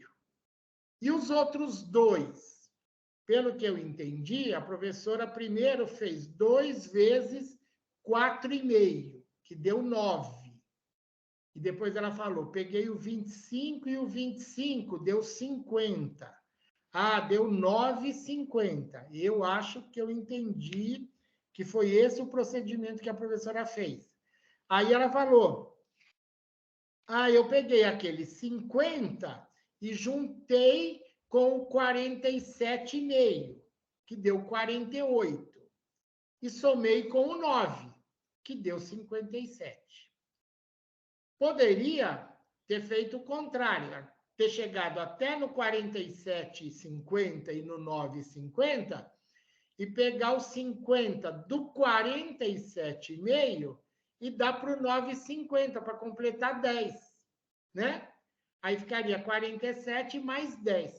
A: E os outros dois? Pelo que eu entendi, a professora primeiro fez 2 vezes 4,5, que deu 9. E depois ela falou, peguei o 25 e o 25, deu 50. Deu 9,50. Eu acho que eu entendi que foi esse o procedimento que a professora fez. Aí ela falou, eu peguei aquele 50 e juntei com o 47,5, que deu 48. E somei com o 9, que deu 57. Poderia ter feito o contrário, ter chegado até no 47,50 e no 9,50 e pegar o 50 do 47,5 e dar para o 9,50 para completar 10, né? Aí ficaria 47 mais 10.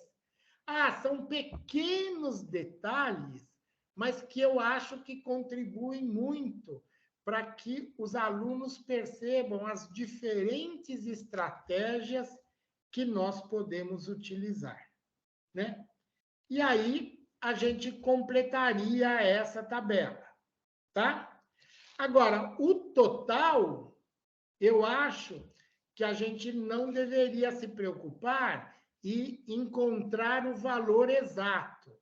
A: São pequenos detalhes, mas que eu acho que contribuem muito para que os alunos percebam as diferentes estratégias que nós podemos utilizar, né? E aí a gente completaria essa tabela, tá? Agora, o total, eu acho que a gente não deveria se preocupar e encontrar o valor exato,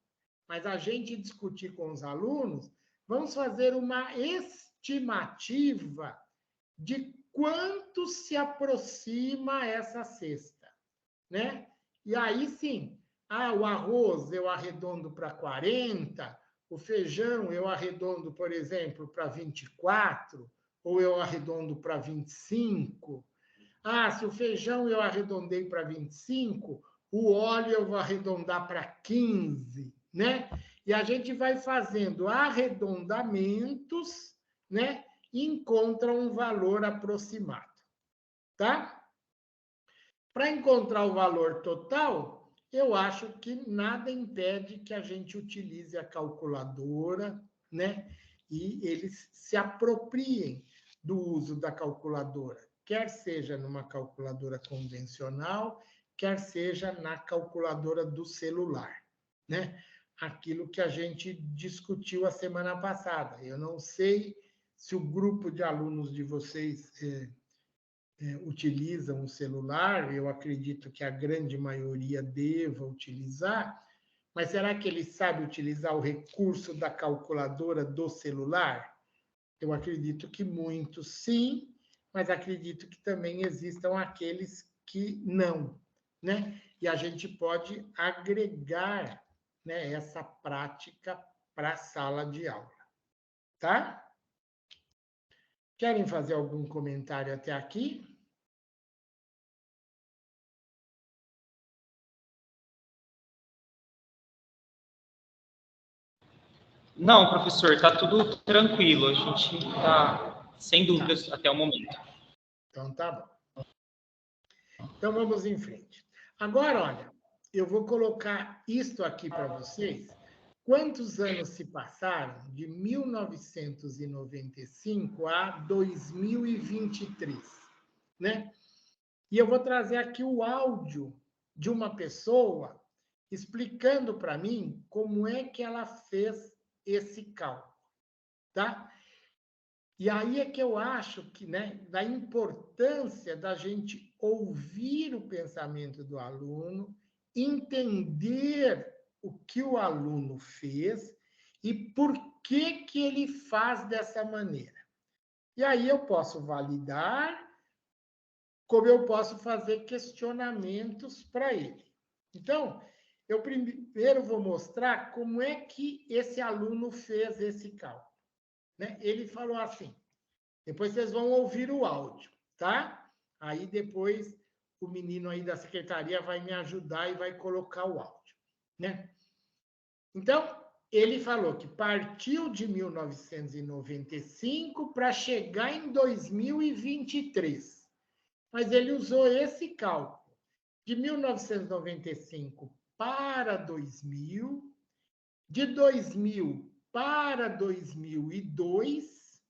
A: mas a gente discutir com os alunos, vamos fazer uma estimativa de quanto se aproxima essa cesta, né? E aí sim, o arroz eu arredondo para 40, o feijão eu arredondo, por exemplo, para 24, ou eu arredondo para 25. Se o feijão eu arredondei para 25, o óleo eu vou arredondar para 15, né? E a gente vai fazendo arredondamentos, né? E encontra um valor aproximado, tá? Para encontrar o valor total, eu acho que nada impede que a gente utilize a calculadora, né? E eles se apropriem do uso da calculadora, quer seja numa calculadora convencional, quer seja na calculadora do celular, né? Aquilo que a gente discutiu a semana passada. Eu não sei se o grupo de alunos de vocês utilizam o celular, eu acredito que a grande maioria deva utilizar, mas será que ele sabe utilizar o recurso da calculadora do celular? Eu acredito que muitos sim, mas acredito que também existam aqueles que não, né? E a gente pode agregar, né, essa prática para a sala de aula, tá? Querem fazer algum comentário até aqui?
D: Não, professor, está tudo tranquilo. A gente está sem dúvidas até o momento.
A: Então, tá bom. Então, vamos em frente. Agora, olha, eu vou colocar isto aqui para vocês. Quantos anos se passaram de 1995 a 2023, né? E eu vou trazer aqui o áudio de uma pessoa explicando para mim como é que ela fez esse cálculo, tá? E aí é que eu acho que, né, da importância da gente ouvir o pensamento do aluno, entender o que o aluno fez e por que que ele faz dessa maneira. E aí eu posso validar, como eu posso fazer questionamentos para ele. Então, eu primeiro vou mostrar como é que esse aluno fez esse cálculo, né? Ele falou assim, depois vocês vão ouvir o áudio, tá? Aí depois o menino aí da secretaria vai me ajudar e vai colocar o áudio, né? Então, ele falou que partiu de 1995 para chegar em 2023. Mas ele usou esse cálculo de 1995 para 2000, de 2000 para 2002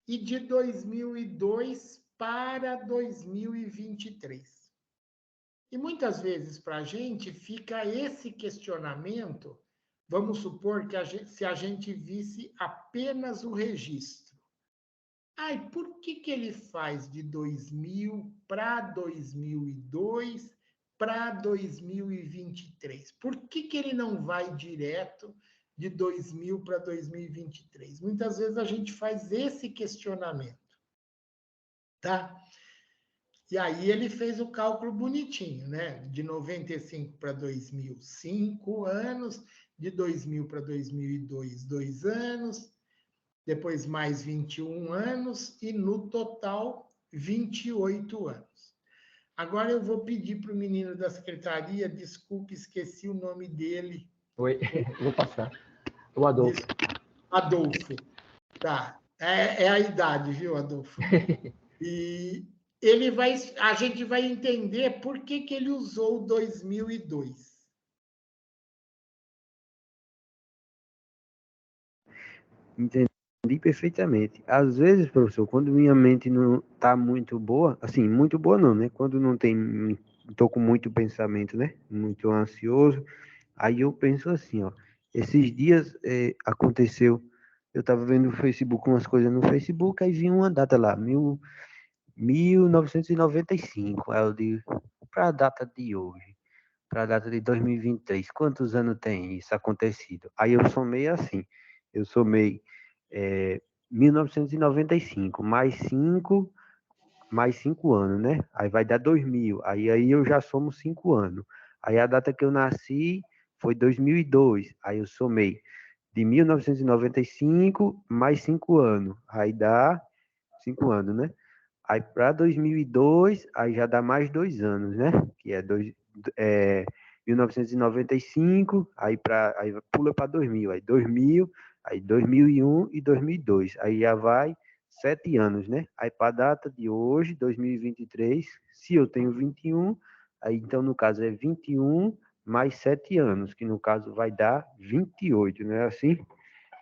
A: e de 2002 para 2023. E muitas vezes para a gente fica esse questionamento, vamos supor que se a gente visse apenas o registro. Ai, por que que ele faz de 2000 para 2002 para 2023? Por que que ele não vai direto de 2000 para 2023? Muitas vezes a gente faz esse questionamento, tá? E aí ele fez o cálculo bonitinho, né? De 95 para 2000, 5 anos, de 2000 para 2002, 2 anos, depois mais 21 anos e no total 28 anos. Agora eu vou pedir para o menino da secretaria, desculpe, esqueci o nome dele.
F: Oi, vou passar. O Adolfo.
A: Adolfo, tá. É a idade, viu, Adolfo? E a gente vai entender por que que ele usou 2002.
G: Entendi perfeitamente. Às vezes, professor, quando minha mente não está muito boa, assim, muito boa não, né? Quando não estou com muito pensamento, né? Muito ansioso, aí eu penso assim, ó. Esses dias aconteceu, eu estava vendo no Facebook umas coisas no Facebook, aí vinha uma data lá, 1995. Aí eu digo, para a data de hoje, para a data de 2023, quantos anos tem isso acontecido? Aí eu somei assim, eu somei 1995, mais 5 anos, né? Aí vai dar 2000, aí eu já somo 5 anos. Aí a data que eu nasci foi 2002, aí eu somei de 1995 mais 5 anos, aí dá 5 anos, né? Aí para 2002, aí já dá mais 2 anos, né? Que é 1995, aí pula para 2000, aí 2000, aí 2001 e 2002, aí já vai 7 anos, né? Aí para a data de hoje, 2023, se eu tenho 21, aí então no caso é 21 mais 7 anos, que no caso vai dar 28, não é assim?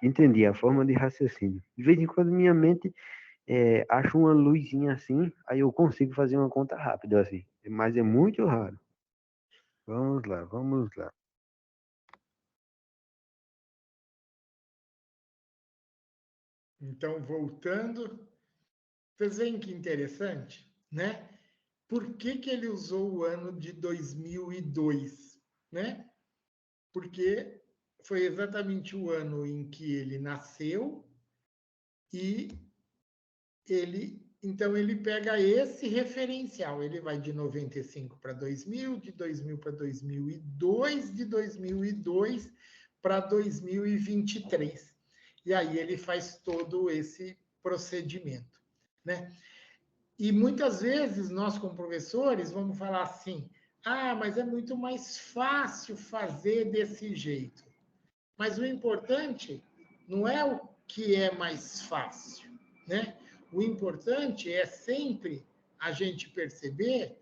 G: Entendi a forma de raciocínio. De vez em quando minha mente acha uma luzinha assim, aí eu consigo fazer uma conta rápida assim, mas é muito raro. Vamos lá, vamos lá.
A: Então, voltando, vocês veem que interessante, né? Por que que ele usou o ano de 2002, né? Porque foi exatamente o ano em que ele nasceu e então ele pega esse referencial, ele vai de 95 para 2000, de 2000 para 2002, de 2002 para 2023. E aí ele faz todo esse procedimento, né? E muitas vezes nós, como professores, vamos falar assim: ah, mas é muito mais fácil fazer desse jeito. Mas o importante não é o que é mais fácil, né? O importante é sempre a gente perceber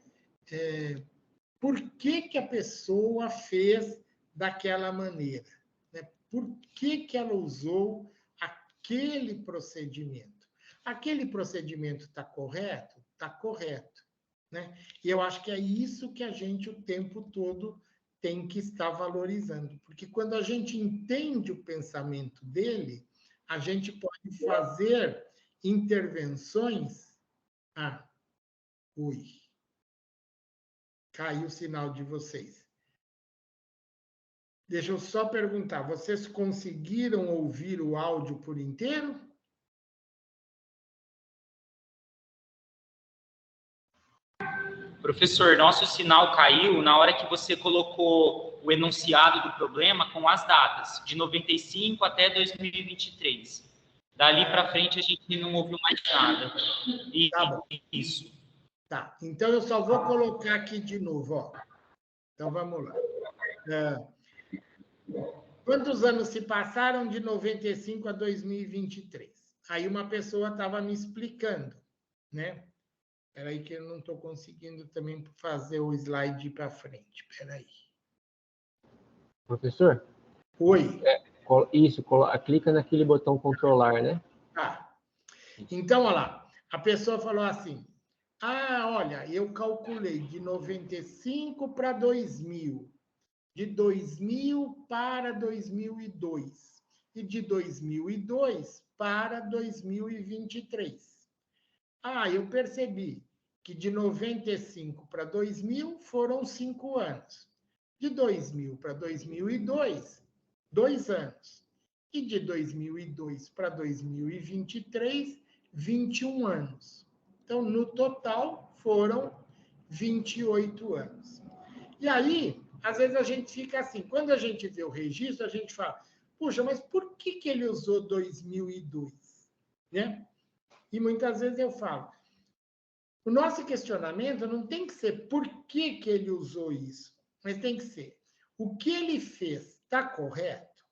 A: por que que a pessoa fez daquela maneira, né? Por que que ela usou aquele procedimento. Aquele procedimento está correto? Está correto, né? E eu acho que é isso que a gente o tempo todo tem que estar valorizando, porque quando a gente entende o pensamento dele, a gente pode fazer intervenções. Ah, ui, caiu o sinal de vocês. Deixa eu só perguntar, vocês conseguiram ouvir o áudio por inteiro?
D: Professor, nosso sinal caiu na hora que você colocou o enunciado do problema com as datas, de 95 até 2023. Dali para frente a gente não ouviu mais nada. E
A: Tá bom.
D: Isso.
A: Tá, então eu só vou colocar aqui de novo, ó. Então vamos lá. Quantos anos se passaram de 95 a 2023? Aí uma pessoa estava me explicando, né? Espera aí que eu não estou conseguindo também fazer o slide para frente. Espera aí.
F: Professor?
A: Oi.
F: Isso, clica naquele botão controlar, né?
A: Tá. Então, olha lá. A pessoa falou assim: ah, olha, eu calculei de 95 para 2000, de 2000 para 2002 e de 2002 para 2023. Ah, eu percebi que de 95 para 2000 foram 5 anos. De 2000 para 2002, 2 anos. E de 2002 para 2023, 21 anos. Então, no total, foram 28 anos. E aí, às vezes a gente fica assim, quando a gente vê o registro, a gente fala, puxa, mas por que que ele usou 2002? Né? E muitas vezes eu falo, o nosso questionamento não tem que ser por que que ele usou isso, mas tem que ser o que ele fez está correto?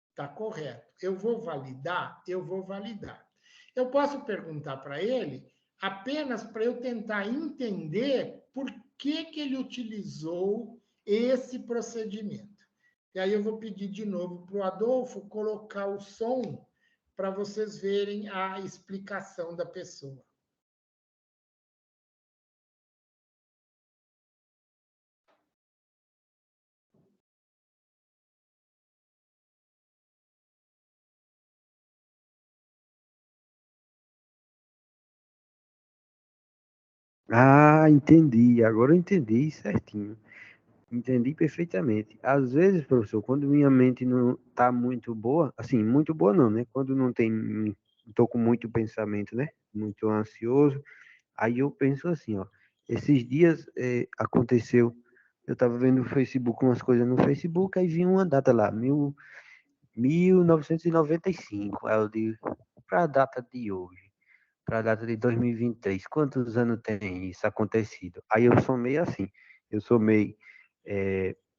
A: Está correto. Eu vou validar? Eu vou validar. Eu posso perguntar para ele apenas para eu tentar entender por que que ele utilizou esse procedimento. E aí eu vou pedir de novo para o Adolfo colocar o som para vocês verem a explicação da pessoa.
G: Ah, entendi. Agora eu entendi certinho. Entendi perfeitamente. Às vezes, professor, quando minha mente não está muito boa, assim, muito boa não, né? Quando não tem, estou com muito pensamento, né? Muito ansioso, aí eu penso assim, ó. Esses dias aconteceu, eu estava vendo no Facebook umas coisas no Facebook, aí vi uma data lá, 1995. Aí eu digo, para a data de hoje, para a data de 2023, quantos anos tem isso acontecido? Aí eu somei assim, eu somei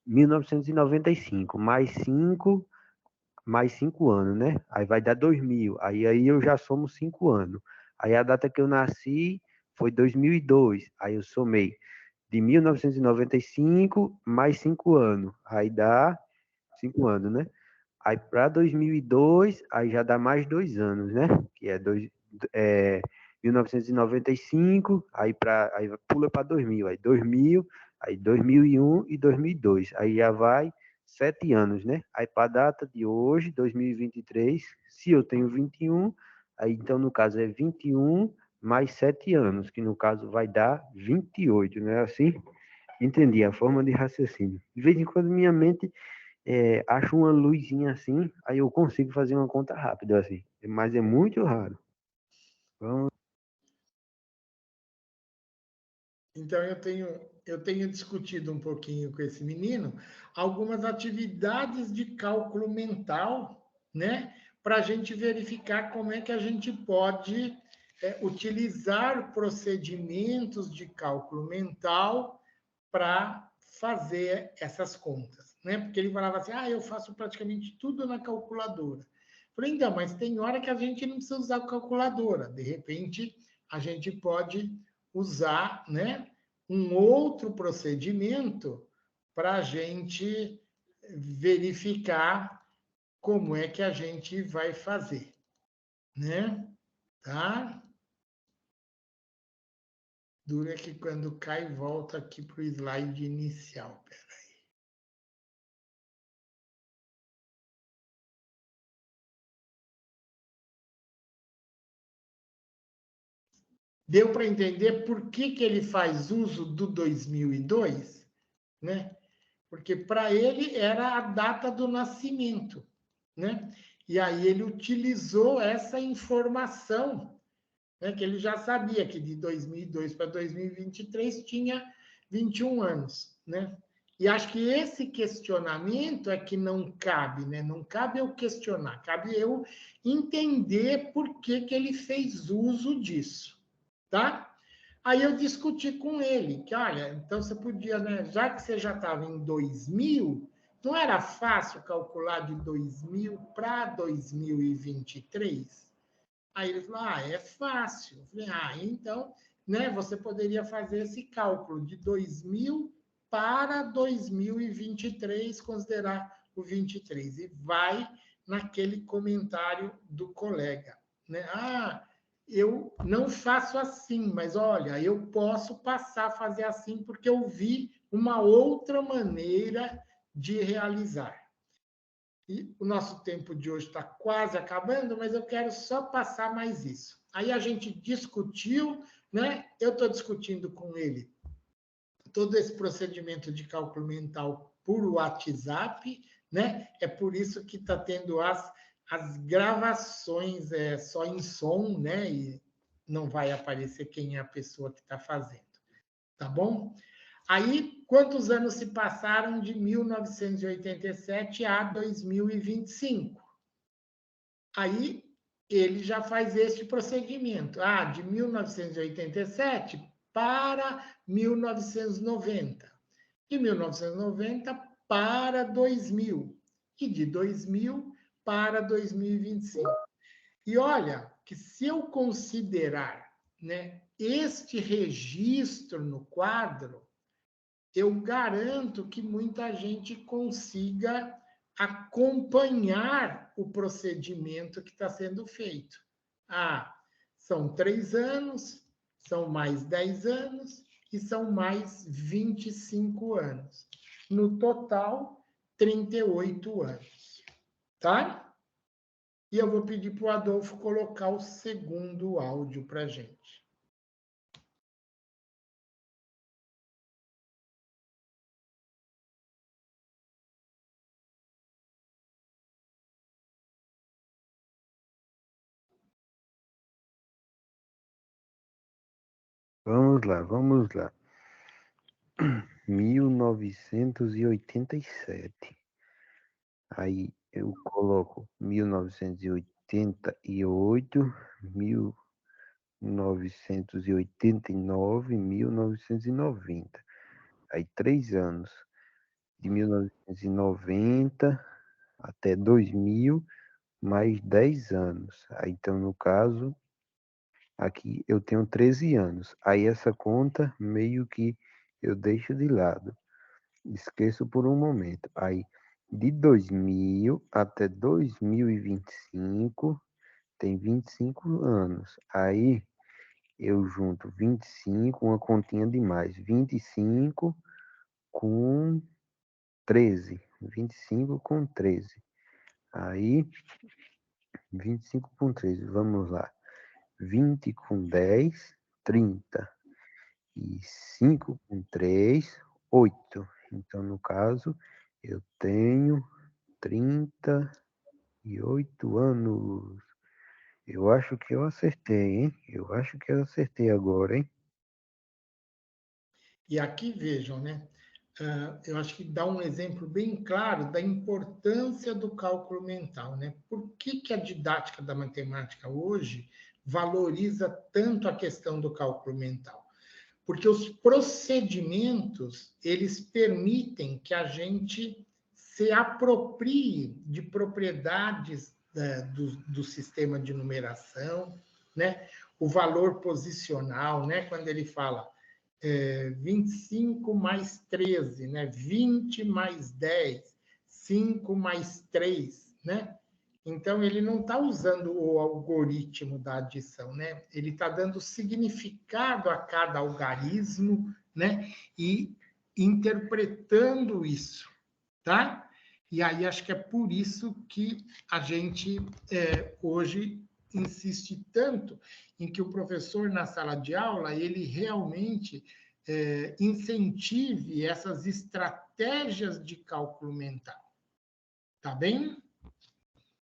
G: 1995, mais 5 anos, né? Aí vai dar 2000, aí eu já somo 5 anos. Aí a data que eu nasci foi 2002, aí eu somei de 1995 mais 5 anos. Aí dá 5 anos, né? Aí para 2002, aí já dá mais 2 anos, né? Que é 1995, aí pula para 2000, aí 2000, aí 2001 e 2002. Aí já vai 7 anos, né? Aí para a data de hoje, 2023, se eu tenho 21, aí então no caso é 21 mais 7 anos, que no caso vai dar 28, não é assim? Entendi a forma de raciocínio. De vez em quando minha mente acho uma luzinha assim, aí eu consigo fazer uma conta rápida assim, mas é muito raro. Vamos.
A: Então, eu tenho discutido um pouquinho com esse menino algumas atividades de cálculo mental, né? Para a gente verificar como é que a gente pode utilizar procedimentos de cálculo mental para fazer essas contas, né? Porque ele falava assim, eu faço praticamente tudo na calculadora. Falei, então, mas tem hora que a gente não precisa usar calculadora. De repente, a gente pode usar, né, um outro procedimento para a gente verificar como é que a gente vai fazer, né? Tá? Dura que quando cai, volta aqui para o slide inicial. Pera. Deu para entender por que ele faz uso do 2002, né? Porque para ele era a data do nascimento, né? E aí ele utilizou essa informação, né? Que ele já sabia que de 2002 para 2023 tinha 21 anos, né? E acho que esse questionamento é que não cabe, né? Não cabe eu questionar, cabe eu entender por que ele fez uso disso, tá? Aí eu discuti com ele, que olha, então você podia, né, já que você já estava em 2000, não era fácil calcular de 2000 para 2023? Aí ele falou, é fácil. Eu falei, então, né, você poderia fazer esse cálculo de 2000 para 2023, considerar o 23, e vai naquele comentário do colega, né? Eu não faço assim, mas olha, eu posso passar a fazer assim porque eu vi uma outra maneira de realizar. E o nosso tempo de hoje está quase acabando, mas eu quero só passar mais isso. Aí a gente discutiu, né? Eu estou discutindo com ele todo esse procedimento de cálculo mental por WhatsApp, né? É por isso que está tendo as gravações só em som, né? E não vai aparecer quem é a pessoa que está fazendo, tá bom? Aí, quantos anos se passaram de 1987 a 2025? Aí, ele já faz este procedimento. De 1987 para 1990. De 1990 para 2000. E de 2000 para 2025. E olha, que se eu considerar, né, este registro no quadro, eu garanto que muita gente consiga acompanhar o procedimento que está sendo feito. São 3 anos, são mais 10 anos e são mais 25 anos. No total, 38 anos. Tá? E eu vou pedir para o Adolfo colocar o segundo áudio para a gente.
G: Vamos lá, vamos lá. 1987. Aí eu coloco 1988, 1989, 1990. Aí 3 anos. De 1990 até 2000, mais 10 anos. Aí, então, no caso, aqui eu tenho 13 anos. Aí essa conta meio que eu deixo de lado, esqueço por um momento. Aí, de 2000 até 2025, tem 25 anos. Aí, eu junto 25, uma continha de mais, 25 com 13. 25 com 13. Aí, 25 com 13, vamos lá. 20 com 10, 30. E 5 com 3, 8. Então, no caso, eu tenho 38 anos. Eu acho que eu acertei, hein? Eu acho que eu acertei agora, hein?
A: E aqui vejam, né? Eu acho que dá um exemplo bem claro da importância do cálculo mental, né? Por que a didática da matemática hoje valoriza tanto a questão do cálculo mental? Porque os procedimentos, eles permitem que a gente se aproprie de propriedades do sistema de numeração, né? O valor posicional, né? Quando ele fala 25 mais 13, né? 20 mais 10, 5 mais 3, né? Então, ele não está usando o algoritmo da adição, né? Ele está dando significado a cada algarismo, né? E interpretando isso, tá? E aí, acho que é por isso que a gente hoje insiste tanto em que o professor, na sala de aula, ele realmente incentive essas estratégias de cálculo mental. Tá bem?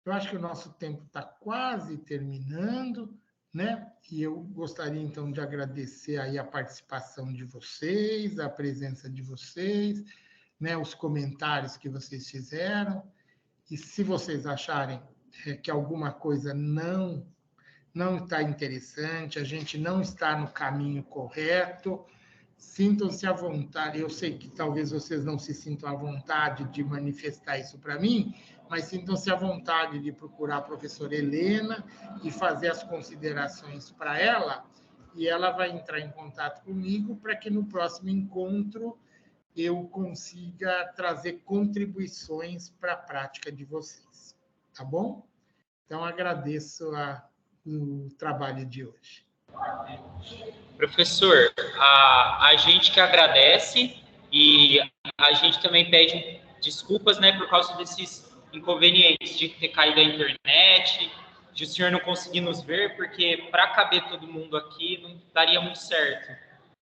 A: Eu acho que o nosso tempo está quase terminando, né? E eu gostaria, então, de agradecer aí a participação de vocês, a presença de vocês, né? Os comentários que vocês fizeram. E se vocês acharem que alguma coisa não está interessante, a gente não está no caminho correto, sintam-se à vontade. Eu sei que talvez vocês não se sintam à vontade de manifestar isso para mim, mas sintam-se à vontade de procurar a professora Helena e fazer as considerações para ela, e ela vai entrar em contato comigo para que no próximo encontro eu consiga trazer contribuições para a prática de vocês. Tá bom? Então, agradeço o trabalho de hoje.
D: Professor, a gente que agradece e a gente também pede desculpas, né, por causa desses inconvenientes de ter caído a internet, de o senhor não conseguir nos ver, porque para caber todo mundo aqui não daria muito certo,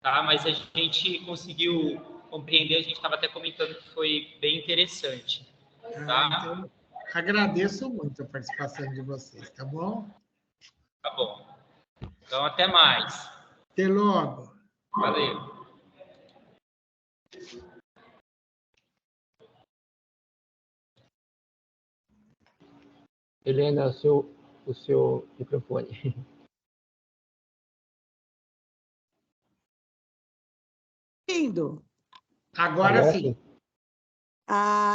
D: tá? Mas a gente conseguiu compreender, a gente estava até comentando que foi bem interessante, tá?
A: Então, agradeço muito a participação de vocês, tá bom?
D: Tá bom. Então, até mais.
A: Até logo.
D: Valeu.
F: Helena, o seu microfone.
H: Indo.
A: Agora sim.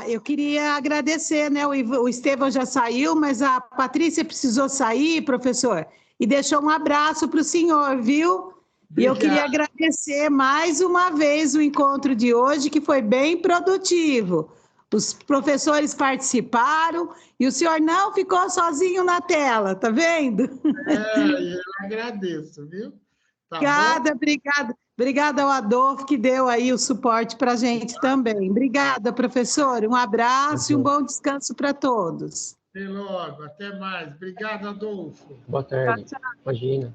H: Eu queria agradecer, né? O Estevão já saiu, mas a Patrícia precisou sair, professor, e deixou um abraço para o senhor, viu? Obrigado. E eu queria agradecer mais uma vez o encontro de hoje, que foi bem produtivo. Os professores participaram e o senhor não ficou sozinho na tela, tá vendo?
A: Eu agradeço, viu? Tá
H: obrigada, obrigada. Obrigada ao Adolfo, que deu aí o suporte para a gente também. Obrigada, professor. Um abraço e um bom descanso para todos.
A: Até logo, até mais. Obrigado, Adolfo.
F: Boa tarde. Tchau, tchau. Imagina.